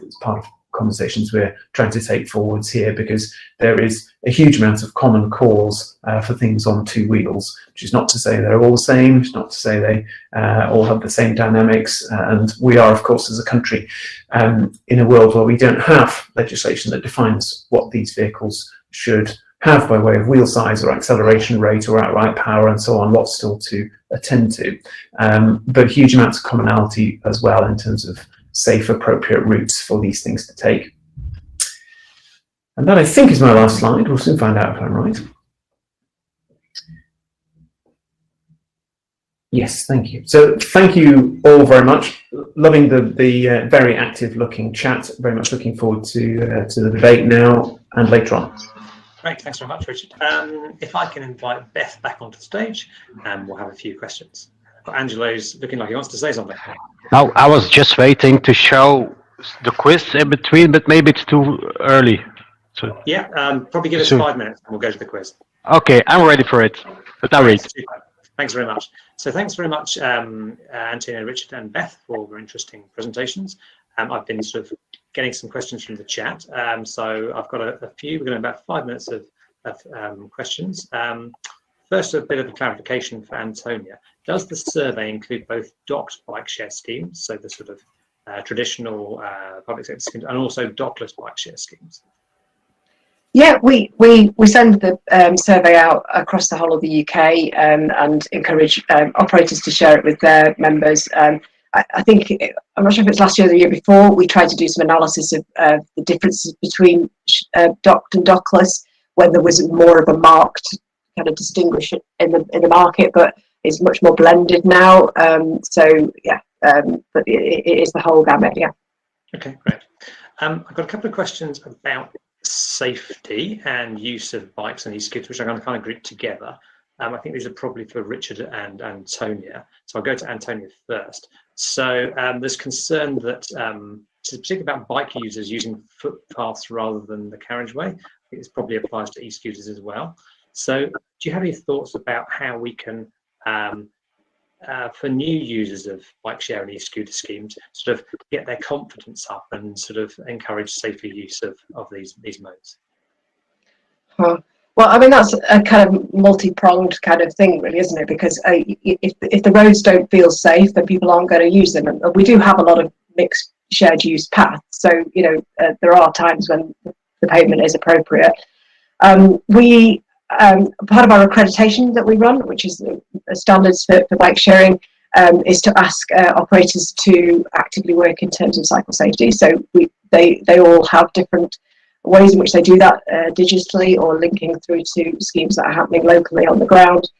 It's part of conversations we're trying to take forwards here, because there is a huge amount of common cause for things on two wheels, which is not to say they're all the same, it's not to say they all have the same dynamics, and we are, of course, as a country in a world where we don't have legislation that defines what these vehicles should have by way of wheel size or acceleration rate or outright power and so on, lots still to attend to, but huge amounts of commonality as well in terms of safe, appropriate routes for these things to take. And that, I think, is my last slide. We'll soon find out if I'm right. Yes, thank you. So thank you all very much. Loving the very active looking chat. Very much looking forward to the debate now and later on. Great, thanks very much, Richard. If I can invite Beth back onto the stage, and we'll have a few questions. Angelo's looking like he wants to say something. Now, I was just waiting to show the quiz in between, but maybe it's too early. So yeah, probably give us 5 minutes and we'll go to the quiz. Okay, I'm ready for it. But now read. Thanks very much. So thanks very much, Antonio, Richard, and Beth, for all very interesting presentations. I've been sort of getting some questions from the chat. So I've got a few. We're going to have about 5 minutes of questions. first, a bit of a clarification for Antonia. Does the survey include both docked bike share schemes, so the sort of traditional public sector schemes, and also dockless bike share schemes? Yeah, we send the survey out across the whole of the UK and encourage operators to share it with their members. I think, I'm not sure if it's last year or the year before, we tried to do some analysis of the differences between docked and dockless, when there was more of a marked kind of distinguish in the market, but it's much more blended now. So yeah, but it is the whole gamut. Yeah. Okay, great. I've got a couple of questions about safety and use of bikes and e-scooters, which I'm going to kind of group together. I think these are probably for Richard and Antonia. So I'll go to Antonia first. So there's concern that, particularly about bike users using footpaths rather than the carriageway. I think this probably applies to e-scooters as well. So do you have any thoughts about how we can, for new users of bike share and e-scooter schemes, sort of get their confidence up and sort of encourage safer use of these modes? Huh. Well, I mean, that's a kind of multi-pronged kind of thing, really, isn't it? Because if the roads don't feel safe, then people aren't going to use them. And we do have a lot of mixed shared use paths. So, you know, there are times when the pavement is appropriate. Part of our accreditation that we run, which is the standards for bike sharing, is to ask operators to actively work in terms of cycle safety. So they all have different ways in which they do that, digitally or linking through to schemes that are happening locally on the ground.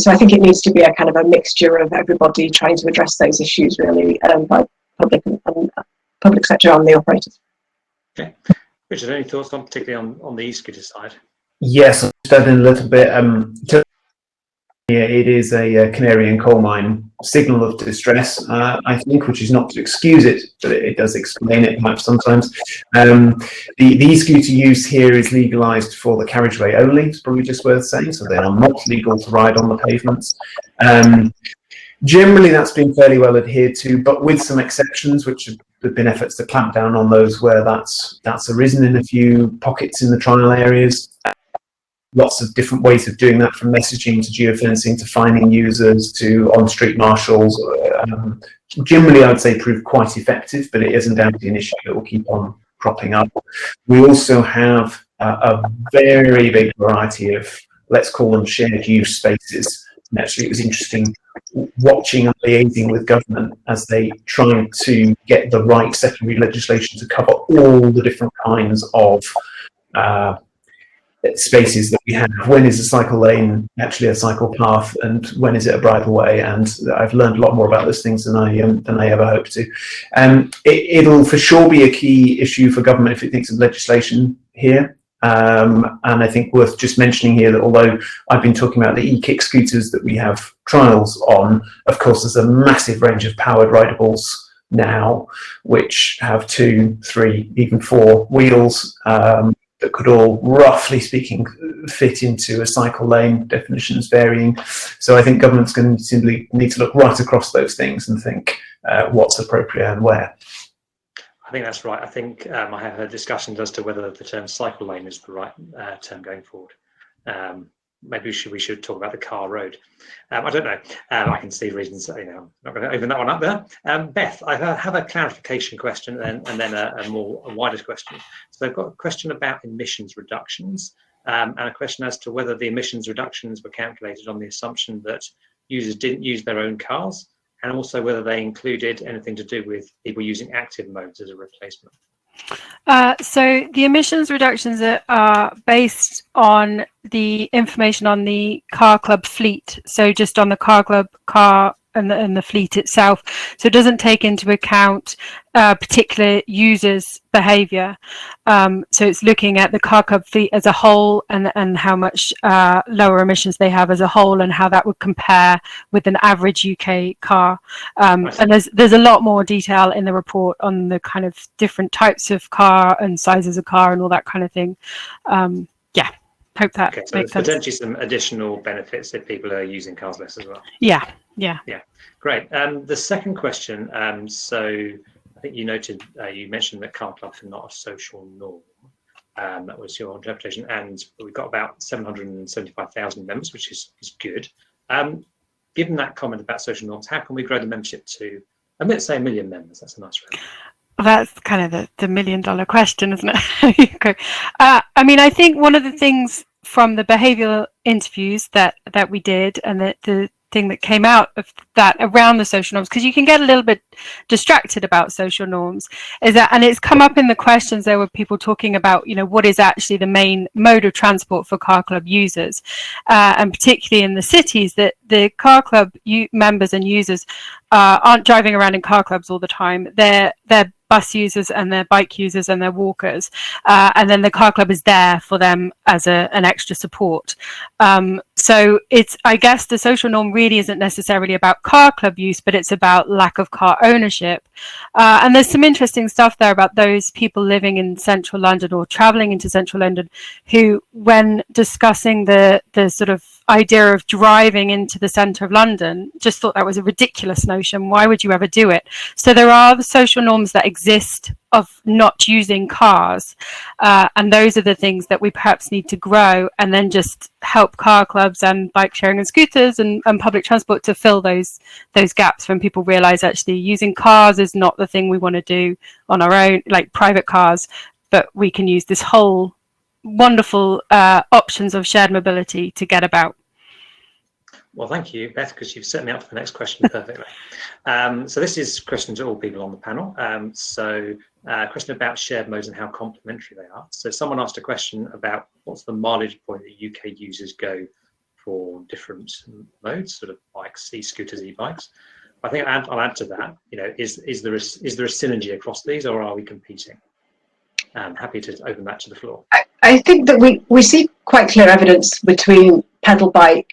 So I think it needs to be a kind of a mixture of everybody trying to address those issues, really, by public sector and the operators. Okay. Richard, any thoughts on particularly on the e-scooter side? Yes, I'll start in a little bit. It is a canary in coal mine signal of distress, I think, which is not to excuse it, but it does explain it perhaps sometimes. The e-scooter use here is legalised for the carriageway only, it's probably just worth saying, so they are not legal to ride on the pavements. Generally, that's been fairly well adhered to, but with some exceptions, which have been efforts to clamp down on those where that's arisen in a few pockets in the trial areas. Lots of different ways of doing that, from messaging to geofencing to finding users to on-street marshals. Generally, I would say prove quite effective, but it is undoubtedly an issue that will keep on cropping up. We also have a very big variety of, let's call them shared use spaces. And actually, it was interesting watching and liaising with government as they try to get the right secondary legislation to cover all the different kinds of spaces that we have. When is a cycle lane actually a cycle path, and when is it a bridleway? And I've learned a lot more about those things than I ever hoped to. It'll for sure be a key issue for government if it thinks of legislation here. And I think worth just mentioning here that although I've been talking about the e-kick scooters that we have trials on, of course there's a massive range of powered rideables now, which have 2, 3, even 4 wheels, that could all, roughly speaking, fit into a cycle lane, definitions varying. So I think government's going to simply need to look right across those things and think what's appropriate and where. I think that's right. I think I have heard discussions as to whether the term cycle lane is the right term going forward. Maybe we should talk about the car road. I don't know. I can see reasons. You know, I'm not going to open that one up there. Beth, I have a clarification question and then a wider question. So I've got a question about emissions reductions and a question as to whether the emissions reductions were calculated on the assumption that users didn't use their own cars, and also whether they included anything to do with people using active modes as a replacement. So the emissions reductions are based on the information on the car club fleet. So just on the car club car and the fleet itself. So it doesn't take into account particular users' behaviour. So it's looking at the car club fleet as a whole and how much lower emissions they have as a whole, and how that would compare with an average UK car. And there's a lot more detail in the report on the kind of different types of car and sizes of car and all that kind of thing. Yeah, hope that so makes sense. Potentially some additional benefits if people are using cars less as well. Yeah. Great. The second question, so I think you noted, you mentioned that car clubs are not a social norm. That was your interpretation, and we've got about 775,000 members, which is good. Given that comment about social norms, how can we grow the membership to, let's say, 1 million members? That's a nice round. Well, that's kind of the million-dollar question, isn't it? Okay. I mean, I think one of the things from the behavioural interviews that we did, and the thing that came out of that around the social norms, because you can get a little bit distracted about social norms, is that, and it's come up in the questions, there were people talking about, you know, what is actually the main mode of transport for car club users, and particularly in the cities, that the car club members and users aren't driving around in car clubs all the time. They're bus users and their bike users and their walkers, and then the car club is there for them as an extra support. So it's, I guess the social norm really isn't necessarily about car club use, but it's about lack of car ownership. And there's some interesting stuff there about those people living in central London or traveling into central London who, when discussing the sort of idea of driving into the centre of London, just thought that was a ridiculous notion. Why would you ever do it? So there are the social norms that exist of not using cars, and those are the things that we perhaps need to grow, and then just help car clubs and bike sharing and scooters and public transport to fill those gaps when people realise actually using cars is not the thing we want to do on our own, like private cars, but we can use this whole wonderful options of shared mobility to get about. Well, thank you, Beth, because you've set me up for the next question perfectly. So this is a question to all people on the panel. Question about shared modes and how complementary they are. So someone asked a question about what's the mileage point that UK users go for different modes, sort of bikes, e-scooters, e-bikes. I think I'll add to that. You know, is there a synergy across these, or are we competing? I'm happy to open that to the floor. I think that we see quite clear evidence between pedal bike,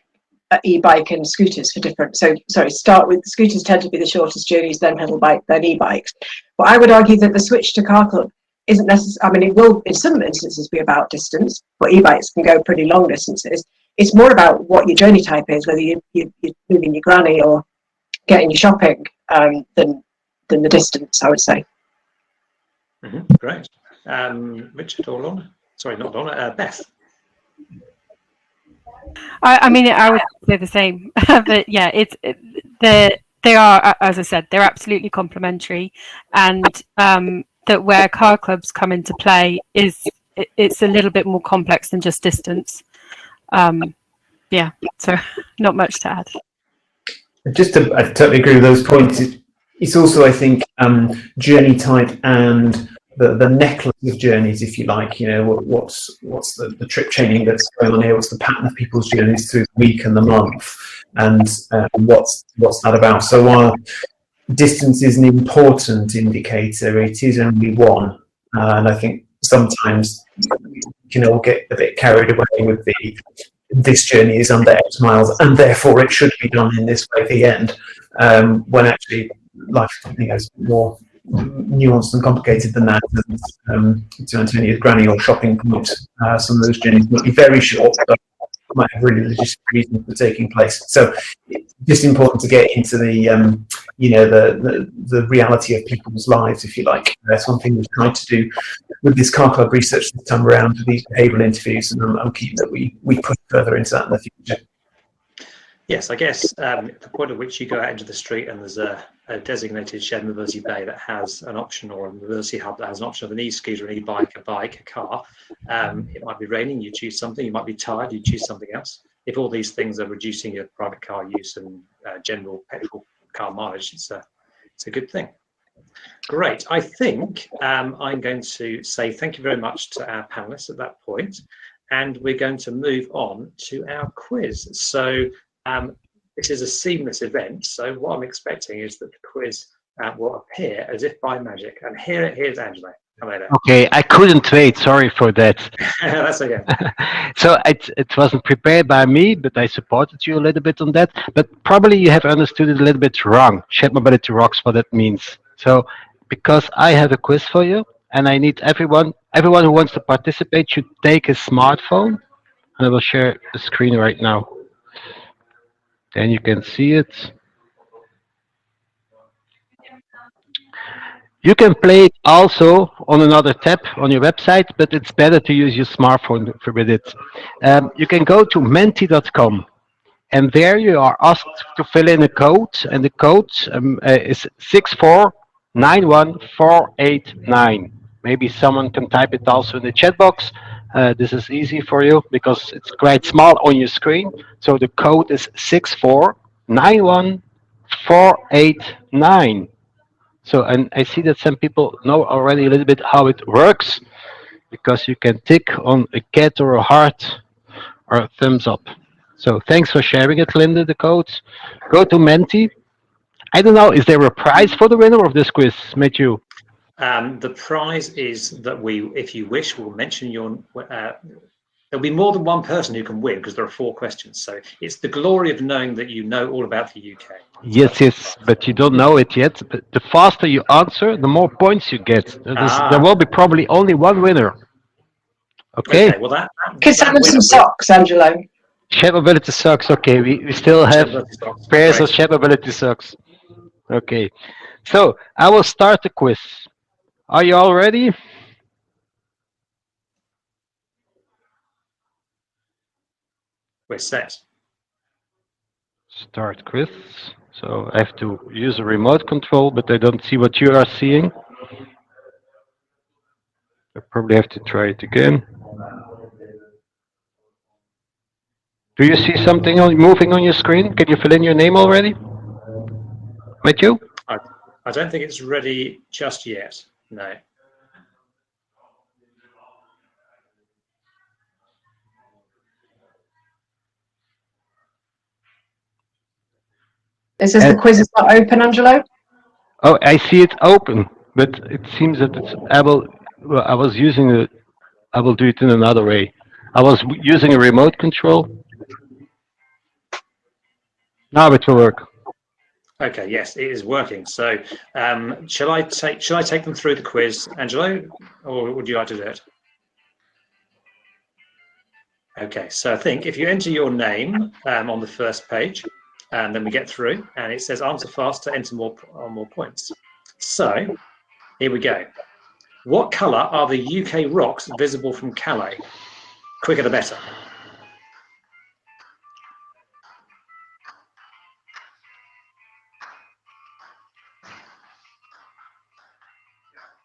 e-bike and scooters for different, start with scooters tend to be the shortest journeys, then pedal bike, then e-bikes. But I would argue that the switch to car club isn't necessary. I mean, it will in some instances be about distance, but e-bikes can go pretty long distances. It's more about what your journey type is, whether you're moving your granny or getting your shopping, than the distance, I would say. Great. Richard or Lorna? Sorry, not Lorna, Beth. I mean, I would say the same. But yeah, they are, as I said, they're absolutely complementary, and that where car clubs come into play is it's a little bit more complex than just distance. Yeah, so not much to add. I totally agree with those points. It's also, I think, journey type and the necklace of journeys, if you like. You know, what's the trip chaining that's going on here? What's the pattern of people's journeys through the week and the month, and what's that about? So while distance is an important indicator, it is only one, and I think sometimes you can all get a bit carried away with this journey is under X miles and therefore it should be done in this way at the end, when actually life, is more nuanced and complicated than that. And to Antonia's granny or shopping point, some of those journeys might be very short, but might have really legitimate reasons for taking place. So it's just important to get into the reality of people's lives, if you like. That's one thing we've tried to do with this car club research this time around, with these behavioural interviews, and I'm keen that we push further into that in the future. Yes, I guess the point at which you go out into the street and there's a designated shared mobility bay that has an option, or a mobility hub that has an option of an e-scooter, an e-bike, a bike, a car. It might be raining, you choose something. You might be tired, you choose something else. If all these things are reducing your private car use and general petrol car mileage, it's a good thing. Great. I think I'm going to say thank you very much to our panelists at that point, and we're going to move on to our quiz. So this is a seamless event, so what I'm expecting is that the quiz will appear as if by magic. And here's Angela. Okay, I couldn't wait. Sorry for that. That's okay. So it wasn't prepared by me, but I supported you a little bit on that. But probably you have understood it a little bit wrong. Shared Mobility Rocks, what that means. So because I have a quiz for you, and I need everyone who wants to participate should take a smartphone, and I will share the screen right now. Then you can see it. You can play it also on another tab on your website, but it's better to use your smartphone with it. You can go to menti.com, and there you are asked to fill in a code, and the code is 6491489. Maybe someone can type it also in the chat box. This is easy for you because it's quite small on your screen. So the code is 6491489. So, and I see that some people know already a little bit how it works because you can tick on a cat or a heart or a thumbs up. So thanks for sharing it, Linda, the code. Go to Menti. I don't know, is there a prize for the winner of this quiz, Matthew? The prize is that if you wish, we'll mention your. There'll be more than one person who can win because there are 4 questions. So it's the glory of knowing that you know all about the UK. Yes, but you don't know it yet. But the faster you answer, the more points you get. There will be probably only one winner. Okay. Well, that Could send them some socks, Angelo. Shared Mobility socks. Okay, we still have pairs of Shared Mobility socks. Okay, so I will start the quiz. Are you all ready? We're set. Start quiz. So I have to use a remote control, but I don't see what you are seeing. I probably have to try it again. Do you see something moving on your screen? Can you fill in your name already? Matthew? I don't think it's ready just yet. No. It says the quiz is not open, Angelo. Oh, I see it open, but it seems that it's able. Well, I was using a. I will do it in another way. I was using a remote control. Now it will work. Okay. Yes, it is working. So, shall I take them through the quiz, Angelo, or would you like to do it? Okay. So I think if you enter your name on the first page, and then we get through, and it says answer fast to enter more points. So here we go. What colour are the UK rocks visible from Calais? Quicker the better.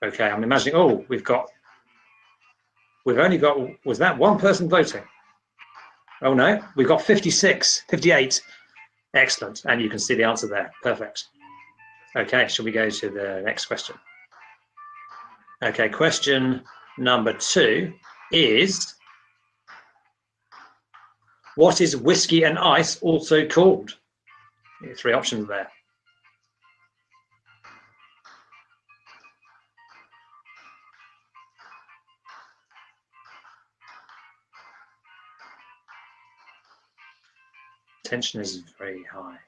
Okay, I'm imagining, oh, we've only got, was that one person voting? Oh no, we've got 56, 58. Excellent, and you can see the answer there, perfect. Okay, shall we go to the next question? Okay, question number 2 is, what is whiskey and ice also called? 3 options there. Tension is very high.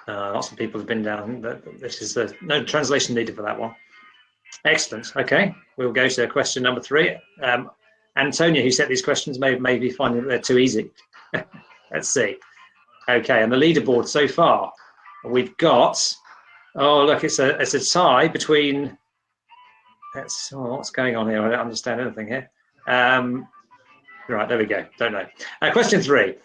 Lots of people have been down. This is no translation needed for that one. Excellent. Okay, we'll go to question number 3. Antonia, who set these questions, may be finding that they're too easy. Let's see. Okay, and the leaderboard so far, we've got. Oh, look, it's a tie between. What's going on here? I don't understand anything here. Right, there we go. Don't know. Question 3.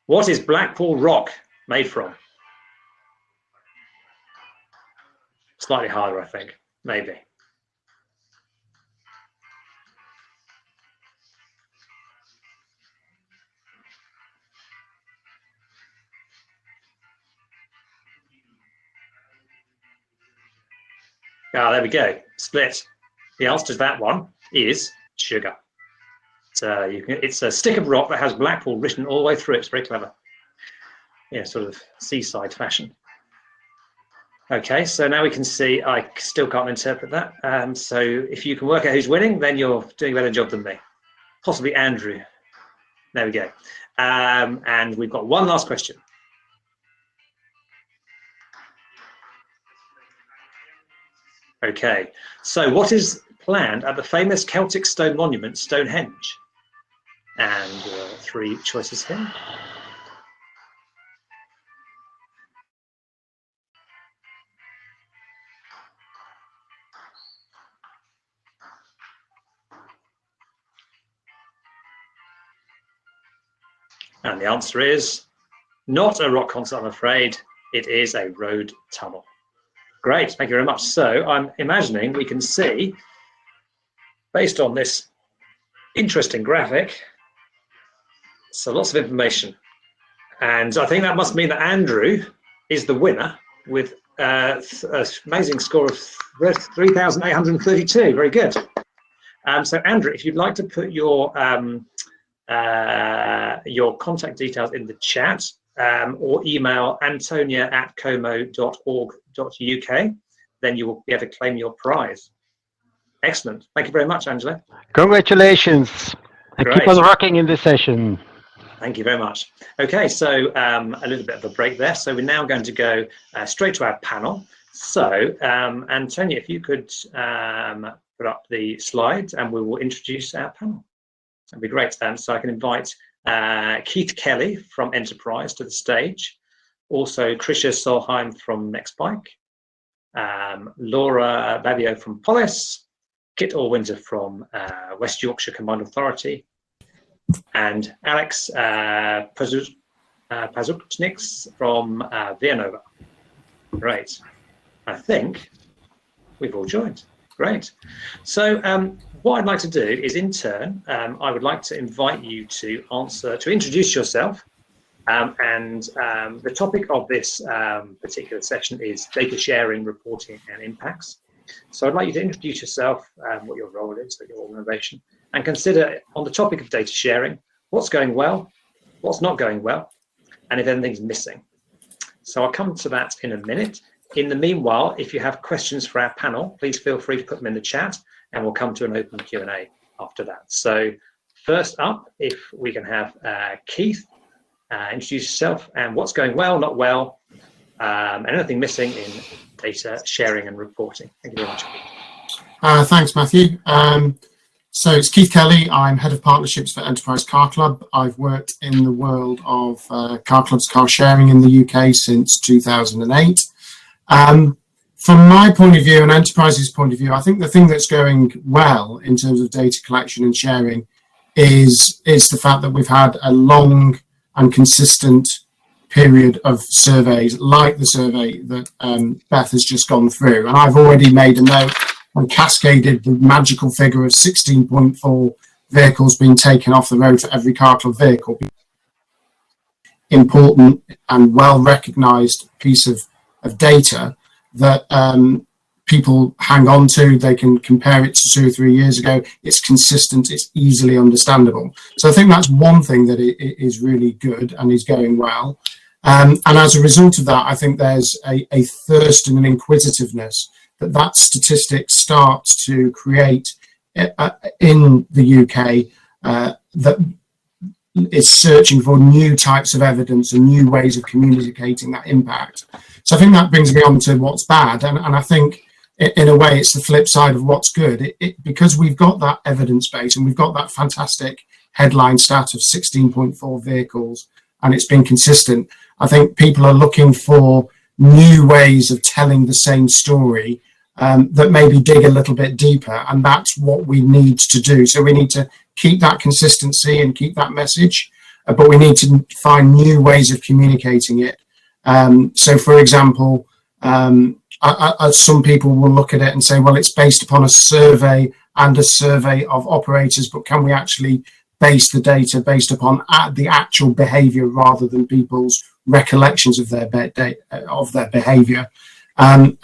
What is Blackpool rock made from? Slightly harder, I think. Maybe. Ah, there we go. Split. The answer to that one is sugar. It's a stick of rock that has Blackpool written all the way through it. It's very clever. Yeah, sort of seaside fashion. Okay, so now we can see, I still can't interpret that. So if you can work out who's winning, then you're doing a better job than me. Possibly Andrew. There we go. And we've got one last question. Okay, so what is planned at the famous Celtic stone monument, Stonehenge? And 3 choices here. And the answer is not a rock concert, I'm afraid. It is a road tunnel. Great, thank you very much. So I'm imagining we can see, based on this interesting graphic, so lots of information. And I think that must mean that Andrew is the winner with an amazing score of 3,832. Very good. So Andrew, if you'd like to put your contact details in the chat, or email antonia@como.org.uk, then you will be able to claim your prize. Excellent. Thank you very much, Angela. Congratulations. And keep on rocking in this session. Thank you very much. Okay, so a little bit of a break there. So we're now going to go straight to our panel. So Antonia, if you could put up the slides and we will introduce our panel. That'd be great. So I can invite Keith Kelly from Enterprise to the stage. Also Tricia Solheim from Nextbike. Laura Babio from Polis. Kit Allwinter from West Yorkshire Combined Authority. And Alex Pazukniks from Vianova. Great. I think we've all joined. Great. So what I'd like to do is, in turn, I would like to invite you to introduce yourself. And the topic of this particular session is data sharing, reporting, and impacts. So I'd like you to introduce yourself, what your role is at your organisation, and consider, on the topic of data sharing, what's going well, what's not going well, and if anything's missing. So I'll come to that in a minute. In the meanwhile, if you have questions for our panel, please feel free to put them in the chat, and we'll come to an open Q&A after that. So first up, if we can have Keith, introduce yourself and what's going well, not well, and anything missing in data sharing and reporting. Thank you very much. Thanks, Matthew. So it's Keith Kelly. I'm Head of Partnerships for Enterprise Car Club. I've worked in the world of car clubs, car sharing in the UK since 2008. From my point of view and Enterprise's point of view, I think the thing that's going well in terms of data collection and sharing is the fact that we've had a long and consistent period of surveys like the survey that Beth has just gone through. And I've already made a note and cascaded the magical figure of 16.4 vehicles being taken off the road for every car club vehicle. Important and well recognised piece of data that people hang on to. They can compare it to 2 or 3 years ago. It's consistent, it's easily understandable. So I think that's one thing that is really good and is going well. And as a result of that, I think there's a thirst and an inquisitiveness that statistic starts to create in the UK that is searching for new types of evidence and new ways of communicating that impact. So I think that brings me on to what's bad. And I think in a way it's the flip side of what's good. Because we've got that evidence base and we've got that fantastic headline stat of 16.4 vehicles and it's been consistent, I think people are looking for new ways of telling the same story that maybe dig a little bit deeper, and that's what we need to do. So we need to keep that consistency and keep that message, but we need to find new ways of communicating it. So for example, some people will look at it and say, well, it's based upon a survey and a survey of operators, but can we actually base the data based upon the actual behavior rather than people's recollections of their behavior? And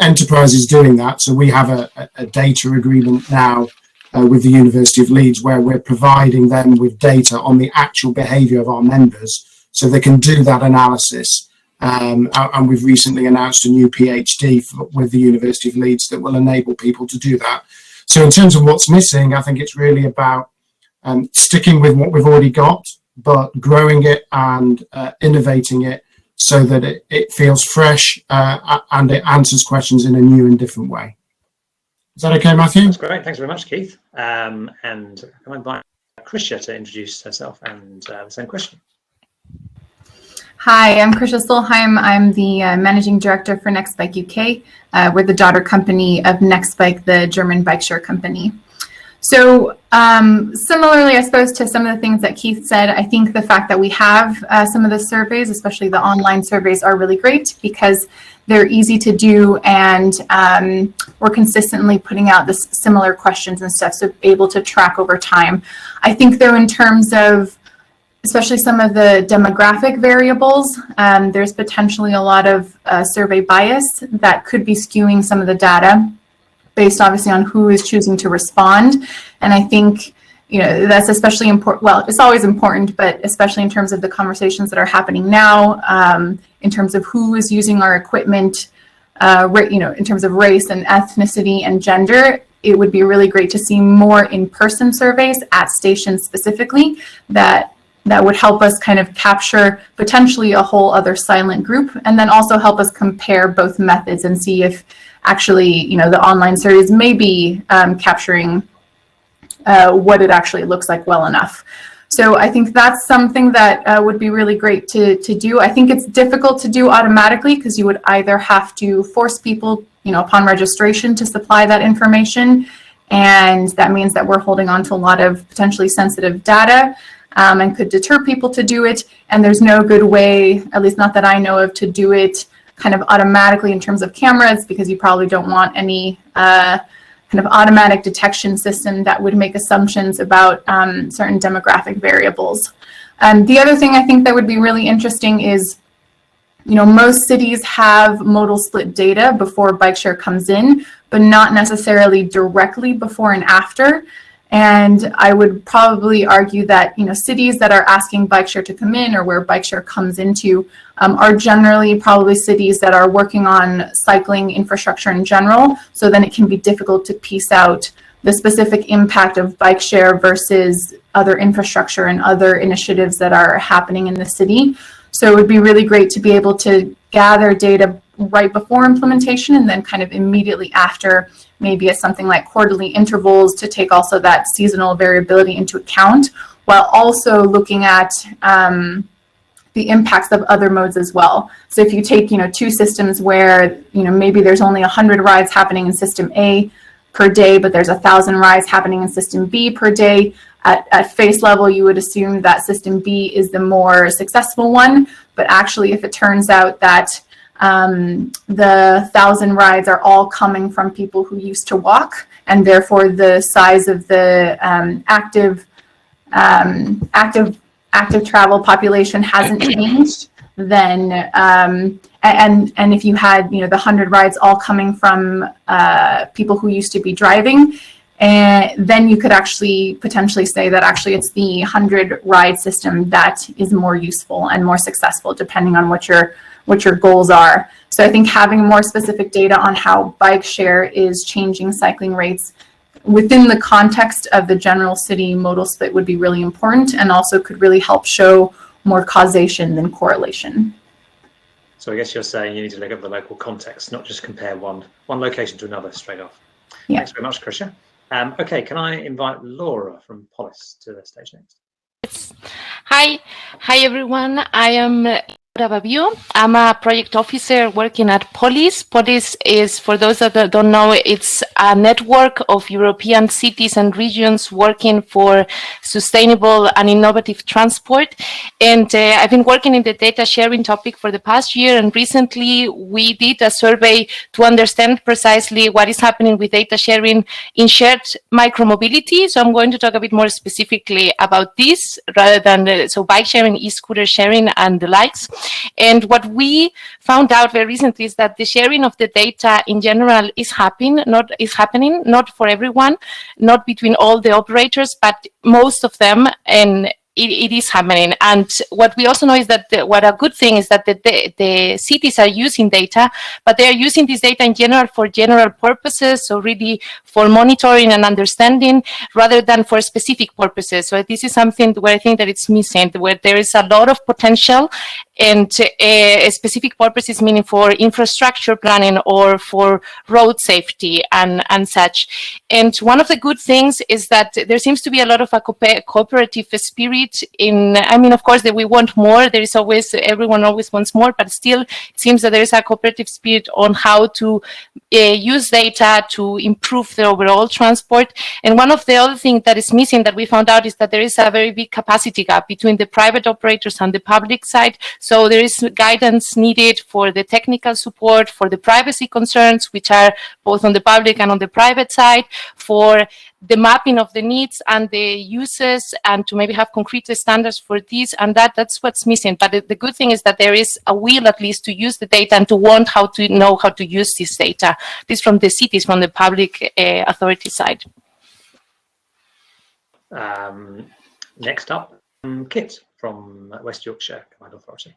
Enterprise is doing that. So we have a data agreement now with the University of Leeds where we're providing them with data on the actual behavior of our members so they can do that analysis. And we've recently announced a new PhD with the University of Leeds that will enable people to do that. So in terms of what's missing, I think it's really about sticking with what we've already got, but growing it and innovating it so that it feels fresh and it answers questions in a new and different way. Is that okay, Matthew? That's great. Thanks very much, Keith. And can I invite Krisha to introduce herself and the same question? Hi, I'm Krisha Solheim. I'm the Managing Director for Nextbike UK. We're the daughter company of Nextbike, the German bike share company. So similarly, I suppose, to some of the things that Keith said, I think the fact that we have some of the surveys, especially the online surveys, are really great because they're easy to do, and we're consistently putting out this similar questions and stuff, so able to track over time. I think, though, in terms of especially some of the demographic variables, there's potentially a lot of survey bias that could be skewing some of the data based obviously on who is choosing to respond. And I think, you know, that's especially important. Well, it's always important, but especially in terms of the conversations that are happening now, in terms of who is using our equipment, you know, in terms of race and ethnicity and gender, it would be really great to see more in-person surveys at stations specifically that would help us kind of capture potentially a whole other silent group, and then also help us compare both methods and see if actually, you know, the online surveys may be capturing what it actually looks like well enough. So I think that's something that would be really great to do. I think it's difficult to do automatically because you would either have to force people, you know, upon registration to supply that information, and that means that we're holding on to a lot of potentially sensitive data, and could deter people to do it. And there's no good way, at least not that I know of, to do it kind of automatically in terms of cameras, because you probably don't want any kind of automatic detection system that would make assumptions about certain demographic variables. The other thing I think that would be really interesting is, you know, most cities have modal split data before bike share comes in, but not necessarily directly before and after. And I would probably argue that, you know, cities that are asking bike share to come in, or where bike share comes into, are generally probably cities that are working on cycling infrastructure in general. So then it can be difficult to piece out the specific impact of bike share versus other infrastructure and other initiatives that are happening in the city. So it would be really great to be able to gather data right before implementation, and then kind of immediately after, maybe at something like quarterly intervals, to take also that seasonal variability into account, while also looking at the impacts of other modes as well. So if you take, you know, two systems where, you know, maybe there's only 100 rides happening in system A per day, but there's 1,000 rides happening in system B per day, at face level, you would assume that system B is the more successful one. But actually, if it turns out that the 1,000 rides are all coming from people who used to walk, and therefore the size of the active travel population hasn't changed, then and if you had, you know, the 100 rides all coming from people who used to be driving, and then you could actually potentially say that actually it's the 100 ride system that is more useful and more successful, depending on what your goals are. So I think having more specific data on how bike share is changing cycling rates within the context of the general city modal split would be really important, and also could really help show more causation than correlation. So I guess you're saying you need to look at the local context, not just compare one location to another straight off. Yeah. Thanks very much, Krisha. Okay, can I invite Laura from Polis to the stage next? Yes. Hi everyone. I am I'm a project officer working at Polis. Polis is, for those that don't know, it's a network of European cities and regions working for sustainable and innovative transport. And I've been working in the data sharing topic for the past year, and recently we did a survey to understand precisely what is happening with data sharing in shared micromobility. So I'm going to talk a bit more specifically about this rather than so bike sharing, e-scooter sharing, and the likes. And what we found out very recently is that the sharing of the data in general is happening, not for everyone, not between all the operators, but most of them, and it is happening. And what we also know is that what a good thing is that the cities are using data, but they are using this data in general for general purposes, so really for monitoring and understanding rather than for specific purposes. So this is something where I think that it's missing, where there is a lot of potential and specific purposes, meaning for infrastructure planning or for road safety and such. And one of the good things is that there seems to be a lot of a cooperative spirit in, I mean, of course, that we want more. There is always, everyone always wants more, but still it seems that there is a cooperative spirit on how to use data to improve the overall transport. And one of the other things that is missing that we found out is that there is a very big capacity gap between the private operators and the public side. So there is guidance needed for the technical support, for the privacy concerns, which are both on the public and on the private side, for the mapping of the needs and the uses, and to maybe have concrete standards for these, and that's what's missing. But the good thing is that there is a will, at least, to use the data and to want how to know how to use this data. This from the cities, from the public authority side. Next up, Kit from West Yorkshire Combined Authority.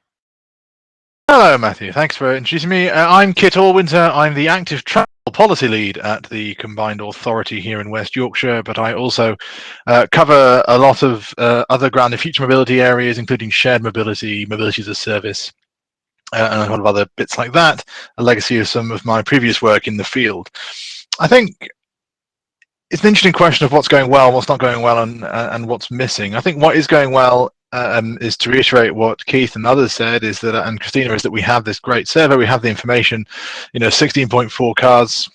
Hello, Matthew. Thanks for introducing me. I'm Kit Allwinter. I'm the active travel policy lead at the Combined Authority here in West Yorkshire, but I also cover a lot of other ground and future mobility areas, including shared mobility, mobility as a service, and a lot of other bits like that, a legacy of some of my previous work in the field. I think it's an interesting question of what's going well, what's not going well, and what's missing. I think what is going well is to reiterate what Keith and others said, is that, and Christina, is that we have this great survey, we have the information, 16.4 cars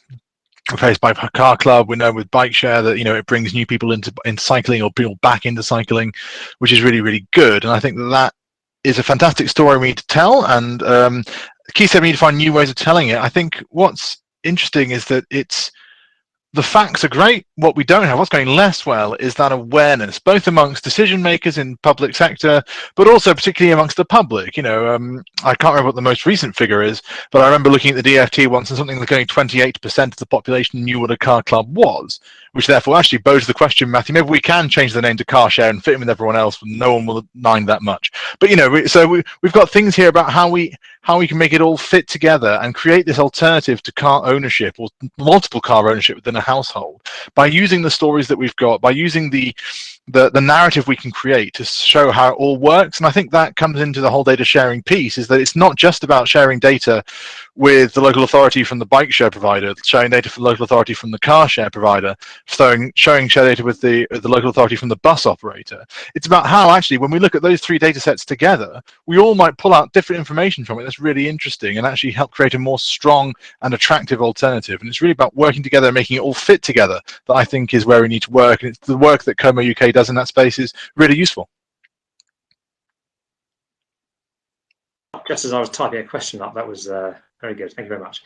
replaced by Car Club. We know with bike share that it brings new people into cycling, or people back into cycling, which is really, really good. And I think that is a fantastic story we need to tell. And Keith said we need to find new ways of telling it. I think what's interesting is that the facts are great. What we don't have, what's going less well, is that awareness, both amongst decision makers in public sector, but also particularly amongst the public. I can't remember what the most recent figure is, but I remember looking at the DFT once, and something like only 28% of the population knew what a car club was, which therefore actually bodes the question, Matthew, maybe we can change the name to car share and fit in with everyone else, and no one will mind that much. But so we've got things here about how we can make it all fit together and create this alternative to car ownership, or multiple car ownership within a household, by using the stories that we've got, by using the narrative we can create to show how it all works. And I think that comes into the whole data sharing piece, is that it's not just about sharing data with the local authority from the bike share provider, sharing data from the local authority from the car share provider, showing share data with the local authority from the bus operator. It's about how actually, when we look at those three data sets together, we all might pull out different information from it that's really interesting, and actually help create a more strong and attractive alternative. And it's really about working together and making it all fit together that I think is where we need to work. And it's the work that Como UK does in that space is really useful. Just as I was typing a question up, that was very good. Thank you very much.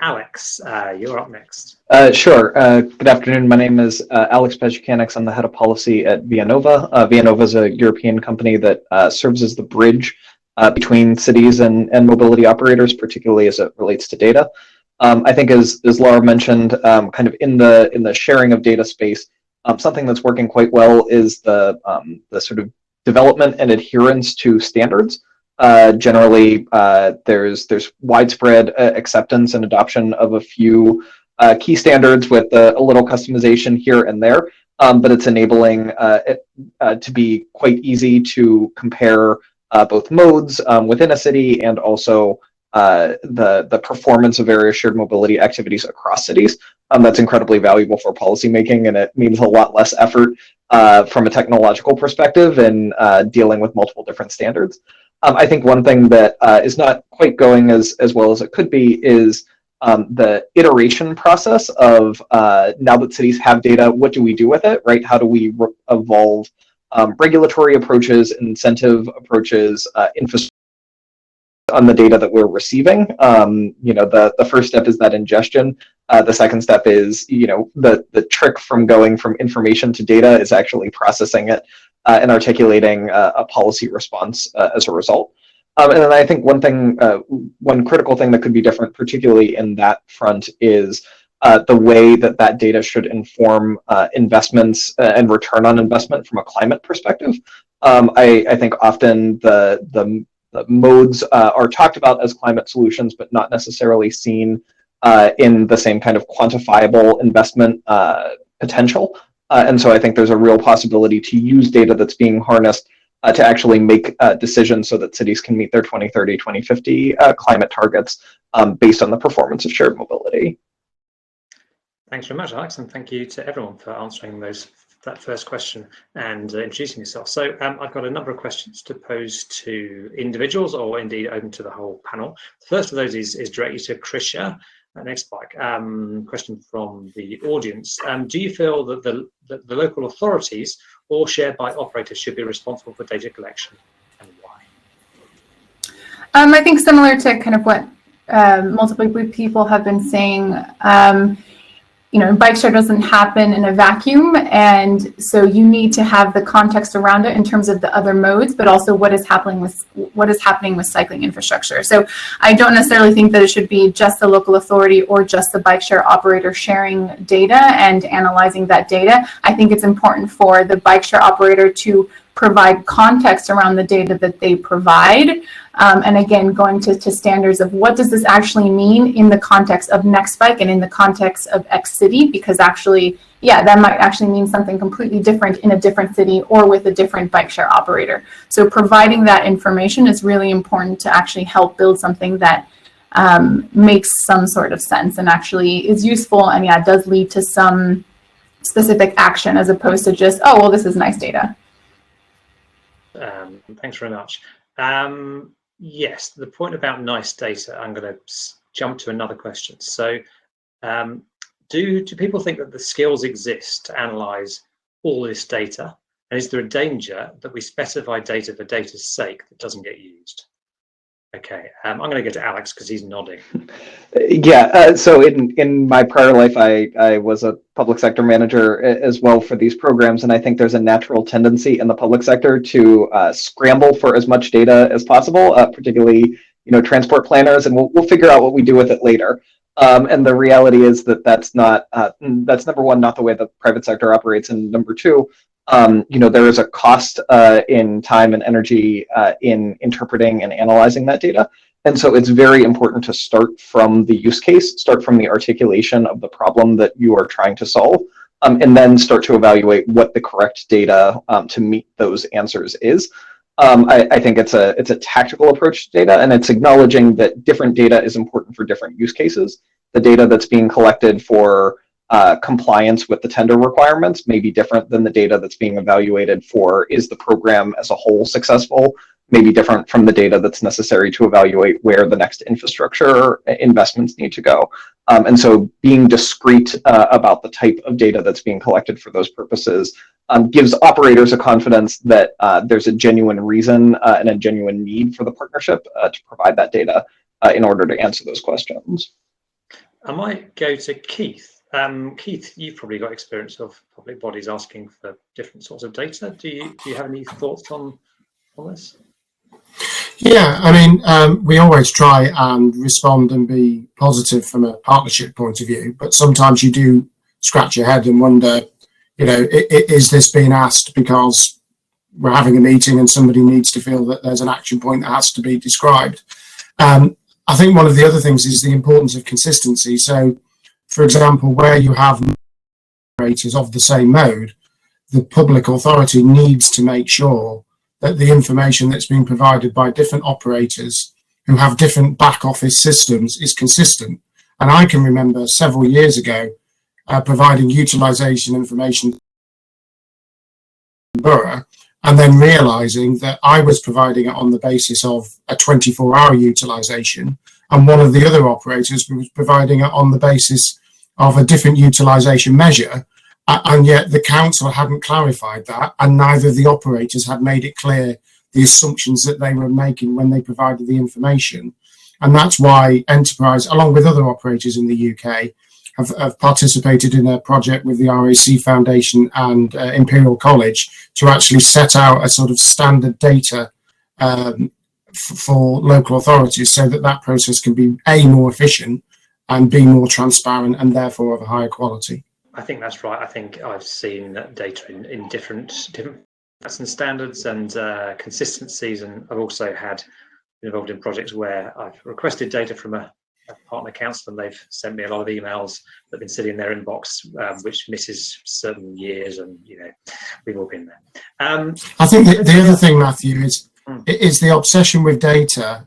Alex, you're up next. Sure. Good afternoon. My name is Alex Bezhikanex. I'm the head of policy at Vianova. Vianova is a European company that serves as the bridge between cities and mobility operators, particularly as it relates to data. I think, as Laura mentioned, kind of in the sharing of data space, something that's working quite well is the sort of development and adherence to standards. Generally, there's widespread acceptance and adoption of a few key standards with a little customization here and there, but it's enabling it to be quite easy to compare both modes within a city, and also the performance of various shared mobility activities across cities. That's incredibly valuable for policymaking, and it means a lot less effort from a technological perspective in dealing with multiple different standards. I think one thing that is not quite going as well as it could be is the iteration process of now that cities have data, what do we do with it, right? How do we evolve regulatory approaches, incentive approaches, infrastructure on the data that we're receiving? The first step is that ingestion. The second step is, the trick from going from information to data is actually processing it and articulating a policy response as a result. And then I think one critical thing that could be different, particularly in that front, is the way that data should inform investments and return on investment from a climate perspective. I think often the modes are talked about as climate solutions, but not necessarily seen in the same kind of quantifiable investment potential. And so I think there's a real possibility to use data that's being harnessed to actually make decisions so that cities can meet their 2030, 2050 climate targets based on the performance of shared mobility. Thanks very much, Alex, and thank you to everyone for answering that first question and introducing yourself. So I've got a number of questions to pose to individuals, or indeed open to the whole panel. The first of those is directly to Krisha at Nextbike. Question from the audience. Do you feel that the local authorities or shared bike operators should be responsible for data collection, and why? I think similar to kind of what multiple people have been saying, bike share doesn't happen in a vacuum, and so you need to have the context around it in terms of the other modes, but also what is happening with cycling infrastructure. So I don't necessarily think that it should be just the local authority or just the bike share operator sharing data and analyzing that data. I think it's important for the bike share operator to provide context around the data that they provide. And again, going to standards of what does this actually mean in the context of Nextbike and in the context of X city, because actually, yeah, that might actually mean something completely different in a different city or with a different bike share operator. So providing that information is really important to actually help build something that makes some sort of sense and actually is useful, and yeah, does lead to some specific action as opposed to just, oh, well, this is nice data. Thanks very much. Yes, the point about nice data, I'm going to jump to another question. So do people think that the skills exist to analyze all this data? And is there a danger that we specify data for data's sake that doesn't get used? Okay, I'm going to go to Alex because he's nodding. Yeah, so in my prior life, I was a public sector manager as well for these programs, and I think there's a natural tendency in the public sector to scramble for as much data as possible, particularly transport planners, and we'll figure out what we do with it later. And the reality is that that's number one, not the way the private sector operates, and number two, there is a cost in time and energy in interpreting and analyzing that data. And so it's very important to start from the use case, start from the articulation of the problem that you are trying to solve, and then start to evaluate what the correct data to meet those answers is. I think it's a tactical approach to data, and it's acknowledging that different data is important for different use cases. The data that's being collected for compliance with the tender requirements may be different than the data that's being evaluated for, is the program as a whole successful, may be different from the data that's necessary to evaluate where the next infrastructure investments need to go. And so being discrete about the type of data that's being collected for those purposes gives operators a confidence that there's a genuine reason and a genuine need for the partnership to provide that data in order to answer those questions. I might go to Keith. Keith, you've probably got experience of public bodies asking for different sorts of data. Do you have any thoughts on this? Yeah, I mean, we always try and respond and be positive from a partnership point of view, but sometimes you do scratch your head and wonder, is this being asked because we're having a meeting and somebody needs to feel that there's an action point that has to be described? I think one of the other things is the importance of consistency. So, for example, where you have operators of the same mode, the public authority needs to make sure that the information that's being provided by different operators who have different back office systems is consistent. And I can remember several years ago providing utilization information to the borough, and then realizing that I was providing it on the basis of a 24-hour utilization, and one of the other operators was providing it on the basis of a different utilization measure. And yet the council hadn't clarified that, and neither the operators had made it clear the assumptions that they were making when they provided the information. And that's why Enterprise, along with other operators in the UK, have participated in a project with the RAC Foundation and Imperial College to actually set out a sort of standard data for local authorities, so that that process can be more efficient and be more transparent and therefore of a higher quality. I think that's right. I think I've seen that data in different standards and consistencies, and I've also been involved in projects where I've requested data from a partner council, and they've sent me a lot of emails that have been sitting in their inbox, which misses certain years, and we've all been there. I think the other thing, Matthew, is the obsession with data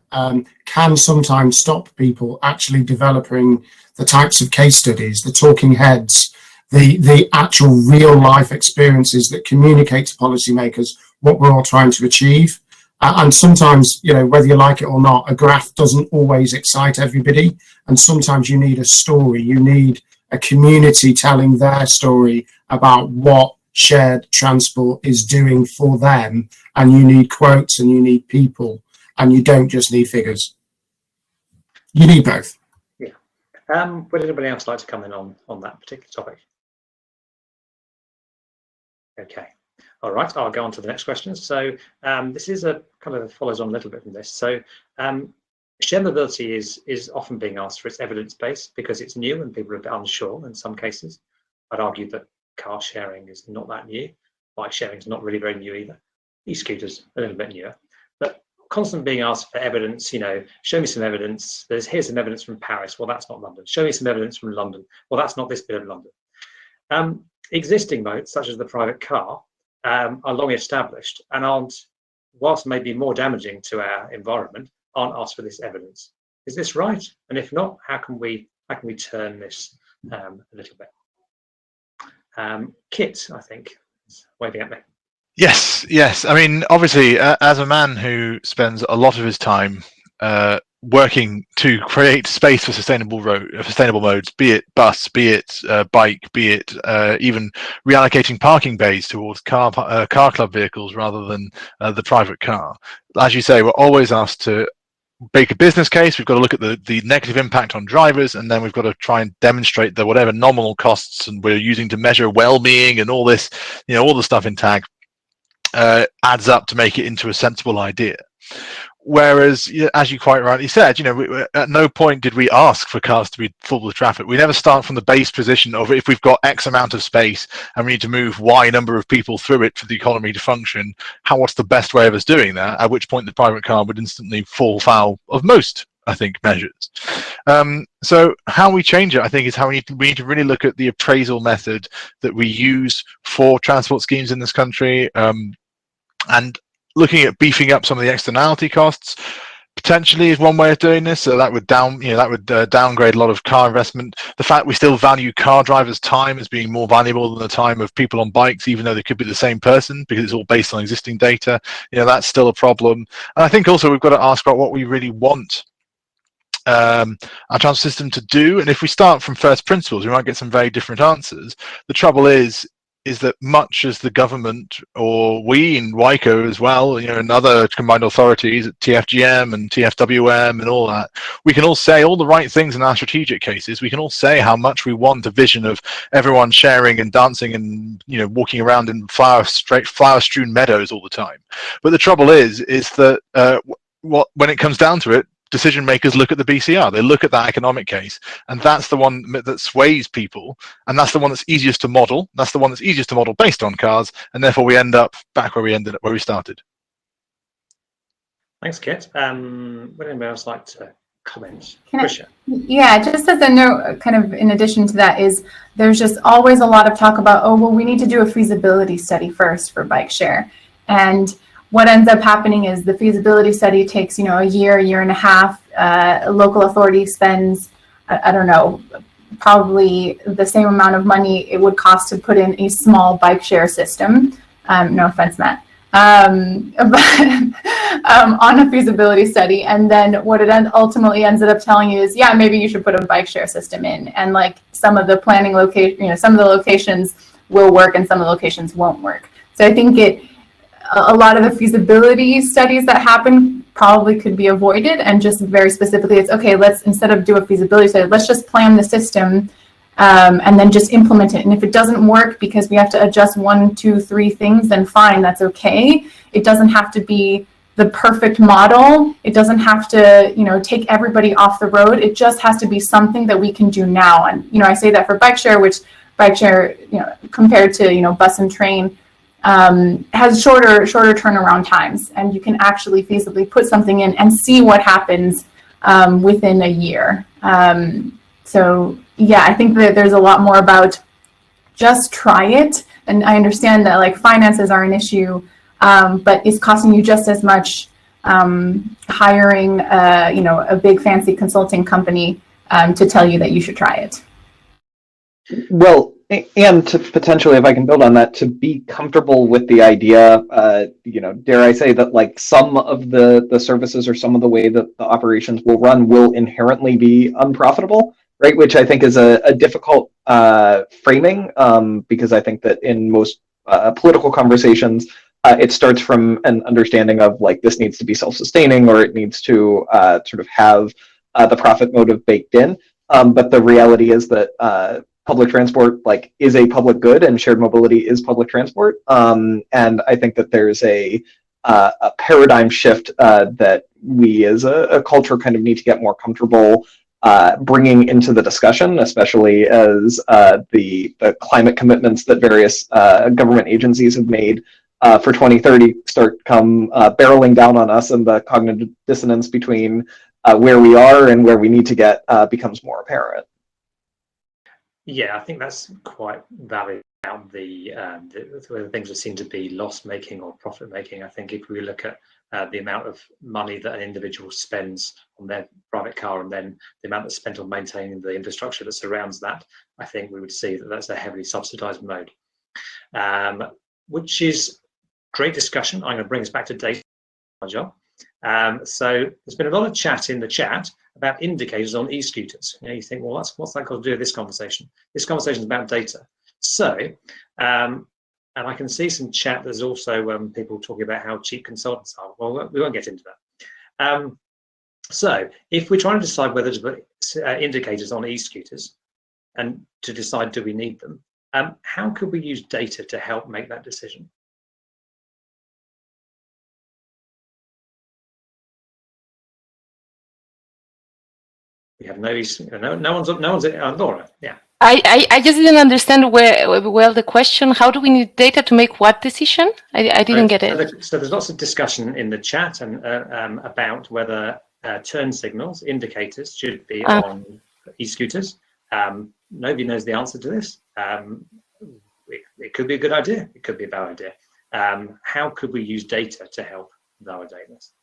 can sometimes stop people actually developing the types of case studies, the talking heads, the actual real life experiences that communicate to policymakers what we're all trying to achieve. And sometimes, you know, whether you like it or not, a graph doesn't always excite everybody. And sometimes you need a story, you need a community telling their story about what shared transport is doing for them. And you need quotes and you need people, and you don't just need figures. You need both. Yeah. Would anybody else like to come in on that particular topic? Okay. All right, I'll go on to the next question. So this is a kind of follows on a little bit from this. So shared mobility is often being asked for its evidence base because it's new and people are a bit unsure in some cases. I'd argue that car sharing is not that new. Bike sharing is not really very new either. E-scooters a little bit newer, but constantly being asked for evidence. You know, show me some evidence. Here's some evidence from Paris. Well, that's not London. Show me some evidence from London. Well, that's not this bit of London. Existing modes such as the private car are long established and aren't, whilst maybe more damaging to our environment, aren't asked for this evidence. Is this right? And if not, how can we turn this a little bit? Kit, I think, is waving at me. Yes. I mean, obviously, as a man who spends a lot of his time working to create space for sustainable modes, be it bus, be it bike, be it even reallocating parking bays towards car club vehicles rather than the private car. As you say, we're always asked to make a business case. We've got to look at the negative impact on drivers, and then we've got to try and demonstrate that whatever nominal costs and we're using to measure well-being and all this, you know, all the stuff in TAG adds up to make it into a sensible idea. Whereas, as you quite rightly said, you know, at no point did we ask for cars to be full with traffic. We never start from the base position of if we've got X amount of space and we need to move Y number of people through it for the economy to function, what's the best way of us doing that? At which point the private car would instantly fall foul of most, I think, measures. So how we change it, I think, is how we need to really look at the appraisal method that we use for transport schemes in this country, and looking at beefing up some of the externality costs potentially is one way of doing this. So that would downgrade a lot of car investment. The fact we still value car drivers' time as being more valuable than the time of people on bikes, even though they could be the same person because it's all based on existing data, you know, that's still a problem. And I think also we've got to ask about what we really want our transport system to do. And if we start from first principles, we might get some very different answers. The trouble is that much as the government, or we in WICO as well, you know, and other combined authorities, TFGM and TFWM and all that, we can all say all the right things in our strategic cases. We can all say how much we want a vision of everyone sharing and dancing and, you know, walking around in flower-strewn meadows all the time. But the trouble is that when it comes down to it, decision makers look at the BCR, they look at that economic case, and that's the one that sways people, and that's the one that's easiest to model. That's the one that's easiest to model based on cars, and therefore we end up back where we started. Thanks, Kit. Would anybody else like to comment? Yeah, just as a note, kind of in addition to that, is there's just always a lot of talk about, oh, well, we need to do a feasibility study first for bike share. And what ends up happening is the feasibility study takes, you know, a year and a half. A local authority spends, I don't know, probably the same amount of money it would cost to put in a small bike share system. No offense, Matt. On a feasibility study, and then what it ultimately ends up telling you is, yeah, maybe you should put a bike share system in, and like some of the planning location, you know, some of the locations will work and some of the locations won't work. So I think a lot of the feasibility studies that happen probably could be avoided, and just very specifically, it's okay, let's, instead of do a feasibility study, let's just plan the system and then just implement it. And if it doesn't work because we have to adjust 1, 2, 3 things, then fine, that's okay. It doesn't have to be the perfect model. It doesn't have to, you know, take everybody off the road. It just has to be something that we can do now. And, you know, I say that for bike share, which bike share, you know, compared to, you know, bus and train, has shorter turnaround times, and you can actually feasibly put something in and see what happens within a year. So yeah, I think that there's a lot more about just try it And I understand that like finances are an issue, but it's costing you just as much hiring, a big fancy consulting company to tell you that you should try it. Well, and to potentially, if I can build on that, to be comfortable with the idea, dare I say that like some of the services or some of the way that the operations will run will inherently be unprofitable, right? Which I think is a difficult framing, because I think that in most political conversations, it starts from an understanding of like this needs to be self-sustaining, or it needs to sort of have the profit motive baked in. But the reality is that public transport like is a public good, and shared mobility is public transport. And I think that there's a paradigm shift that we as a culture kind of need to get more comfortable bringing into the discussion, especially as the climate commitments that various government agencies have made for 2030 start come barreling down on us, and the cognitive dissonance between where we are and where we need to get becomes more apparent. Yeah, I think that's quite valid about whether things that seem to be loss-making or profit-making. I think if we look at the amount of money that an individual spends on their private car, and then the amount that's spent on maintaining the infrastructure that surrounds that, I think we would see that that's a heavily subsidized mode, which is great discussion. I'm going to bring us back to data, my job. So there's been a lot of chat in the chat about indicators on e-scooters. You think, well, what's that got to do with this conversation? This conversation is about data. So, and I can see some chat. There's also people talking about how cheap consultants are. Well, we won't get into that. So if we're trying to decide whether to put indicators on e-scooters and to decide do we need them, how could we use data to help make that decision? We have no one's Laura. Yeah. I just didn't understand well the question. How do we need data to make what decision? I didn't get it. So there's lots of discussion in the chat and about whether turn signals, indicators, should be on e-scooters. Nobody knows the answer to this. It could be a good idea. It could be a bad idea. How could we use data to help validate this?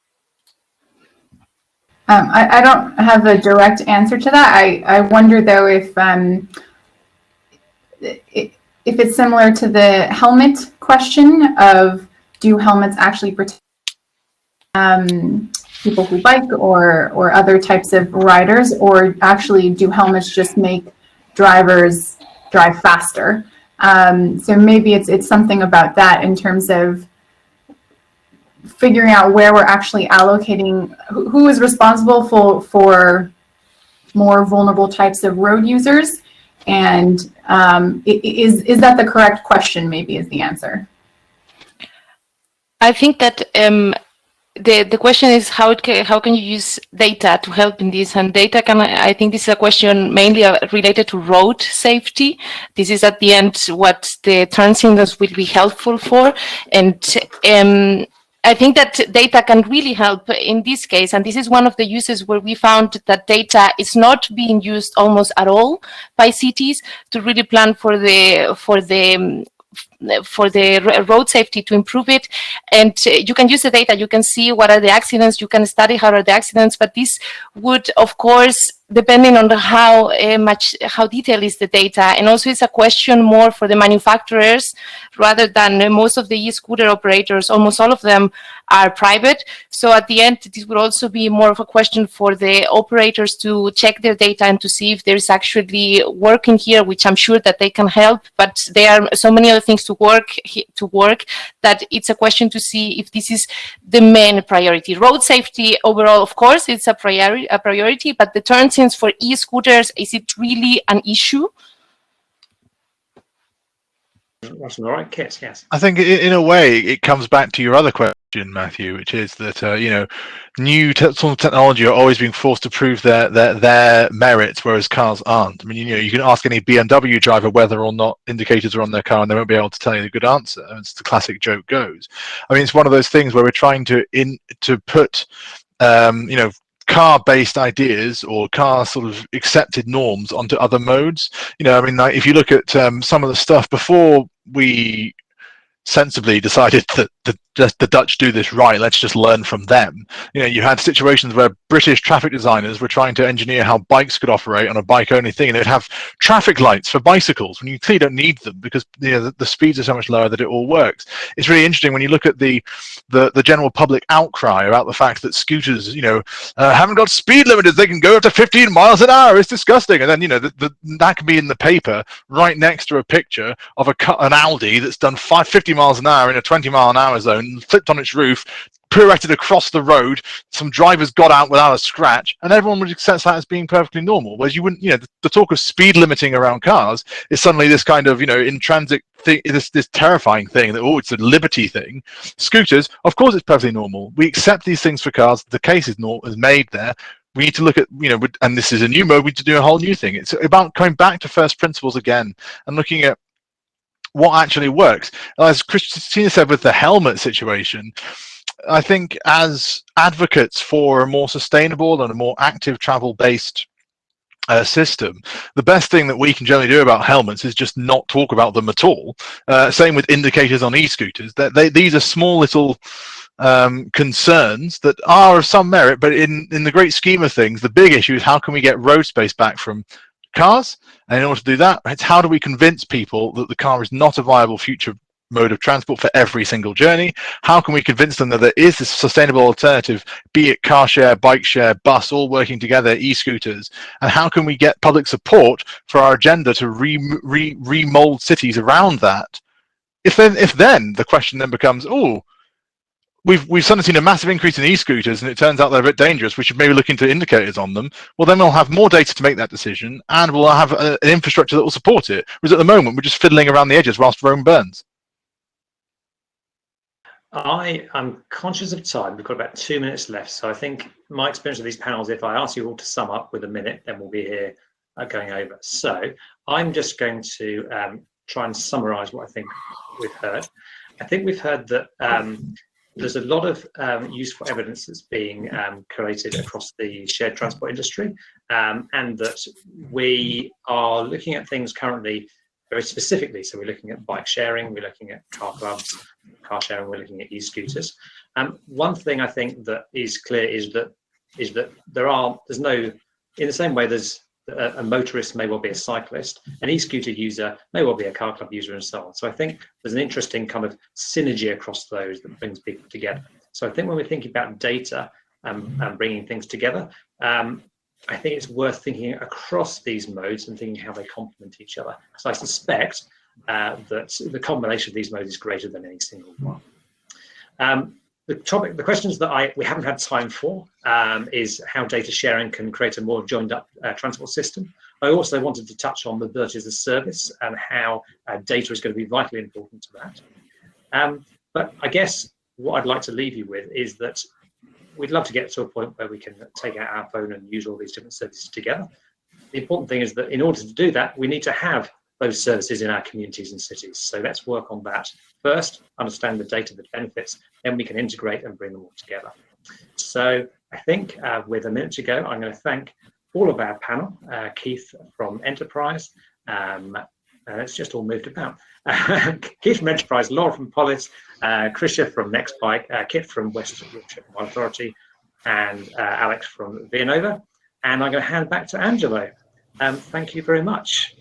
I don't have a direct answer to that. I wonder though if it's similar to the helmet question of do helmets actually protect people who bike or other types of riders, or actually do helmets just make drivers drive faster? So maybe it's something about that in terms of figuring out where we're actually allocating, who is responsible for more vulnerable types of road users, and is that the correct question? Maybe is the answer. I think that the question is how can you use data to help in this, and data can, I think this is a question mainly related to road safety. This is at the end what the turn signals will be helpful for, and I think that data can really help in this case, and this is one of the uses where we found that data is not being used almost at all by cities to really plan for the road safety, to improve it. And you can use the data, you can see what are the accidents, you can study how are the accidents, but this would, of course, depending on how detailed is the data. And also it's a question more for the manufacturers rather than most of the e-scooter operators. Almost all of them are private. So at the end, this would also be more of a question for the operators to check their data and to see if there's actually working here, which I'm sure that they can help. But there are so many other things to work that it's a question to see if this is the main priority. Road safety overall, of course, it's a priority, but the turn signals for e-scooters, is it really an issue? That's all right, Kit. Yes. I think in a way it comes back to your other question, Matthew, which is that new sort of technology are always being forced to prove their merits, whereas cars aren't. I mean, you can ask any BMW driver whether or not indicators are on their car, and they won't be able to tell you the good answer. It's the classic joke goes. I mean, it's one of those things where we're trying to put car-based ideas or car sort of accepted norms onto other modes. You know, I mean, like, if you look at some of the stuff before we sensibly decided that the Dutch do this right, let's just learn from them. You know, you had situations where British traffic designers were trying to engineer how bikes could operate on a bike-only thing, and they'd have traffic lights for bicycles when you clearly don't need them because, you know, the speeds are so much lower that it all works. It's really interesting when you look at the general public outcry about the fact that scooters, you know, haven't got speed limiters, they can go up to 15 miles an hour, it's disgusting. And then, you know, that can be in the paper right next to a picture of an Audi that's done 50 miles an hour in a 20-mile-an-hour zone, flipped on its roof, pirouetted across the road, some drivers got out without a scratch, and everyone would accept that as being perfectly normal. Whereas you wouldn't, you know, the talk of speed limiting around cars is suddenly this kind of, you know, in transit thing, this terrifying thing that, oh, it's a liberty thing. Scooters, of course it's perfectly normal. We accept these things for cars, the case is made there. We need to look at, you know, and this is a new mode, we need to do a whole new thing. It's about coming back to first principles again and looking at what actually works. As Christina said with the helmet situation, I think as advocates for a more sustainable and a more active travel-based system, the best thing that we can generally do about helmets is just not talk about them at all. Same with indicators on e-scooters. These are small little concerns that are of some merit, but in the great scheme of things, the big issue is how can we get road space back from cars? And in order to do that, it's how do we convince people that the car is not a viable future mode of transport for every single journey? How can we convince them that there is this sustainable alternative, be it car share, bike share, bus, all working together, e-scooters? And how can we get public support for our agenda to remold cities around that? If then the question then becomes, oh, we've suddenly seen a massive increase in e-scooters and it turns out they're a bit dangerous, we should maybe look into indicators on them. Well, then we'll have more data to make that decision and we'll have an infrastructure that will support it. Whereas at the moment, we're just fiddling around the edges whilst Rome burns. I am conscious of time. We've got about 2 minutes left. So I think my experience of these panels, if I ask you all to sum up with a minute, then we'll be here going over. So I'm just going to try and summarize what I think we've heard. I think we've heard that there's a lot of useful evidence that's being created across the shared transport industry, and that we are looking at things currently very specifically. So we're looking at bike sharing, we're looking at car clubs, car sharing, we're looking at e-scooters. One thing I think that is clear is that there's no, in the same way there's a motorist may well be a cyclist, an e-scooter user may well be a car club user, and so on. So I think there's an interesting kind of synergy across those that brings people together. So I think when we're thinking about data and bringing things together, I think it's worth thinking across these modes and thinking how they complement each other. So I suspect that the combination of these modes is greater than any single one. The questions that we haven't had time for is how data sharing can create a more joined up transport system. I also wanted to touch on mobility as a service and how data is going to be vitally important to that. But I guess what I'd like to leave you with is that we'd love to get to a point where we can take out our phone and use all these different services together. The important thing is that in order to do that, we need to have those services in our communities and cities. So let's work on that first, understand the data that benefits, then we can integrate and bring them all together. So I think with a minute to go, I'm going to thank all of our panel, Keith from Enterprise, it's just all moved about. Keith from Enterprise, Laura from Polis, Krisha from Nextbike, Kit from West Yorkshire Mobile Authority, and Alex from Villanova. And I'm going to hand back to Angelo. Thank you very much.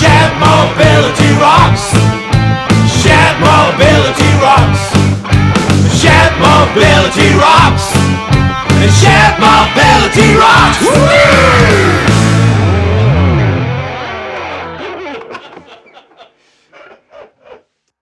Shared mobility rocks. Shared mobility rocks. Shared mobility rocks. Shared mobility rocks. Woo!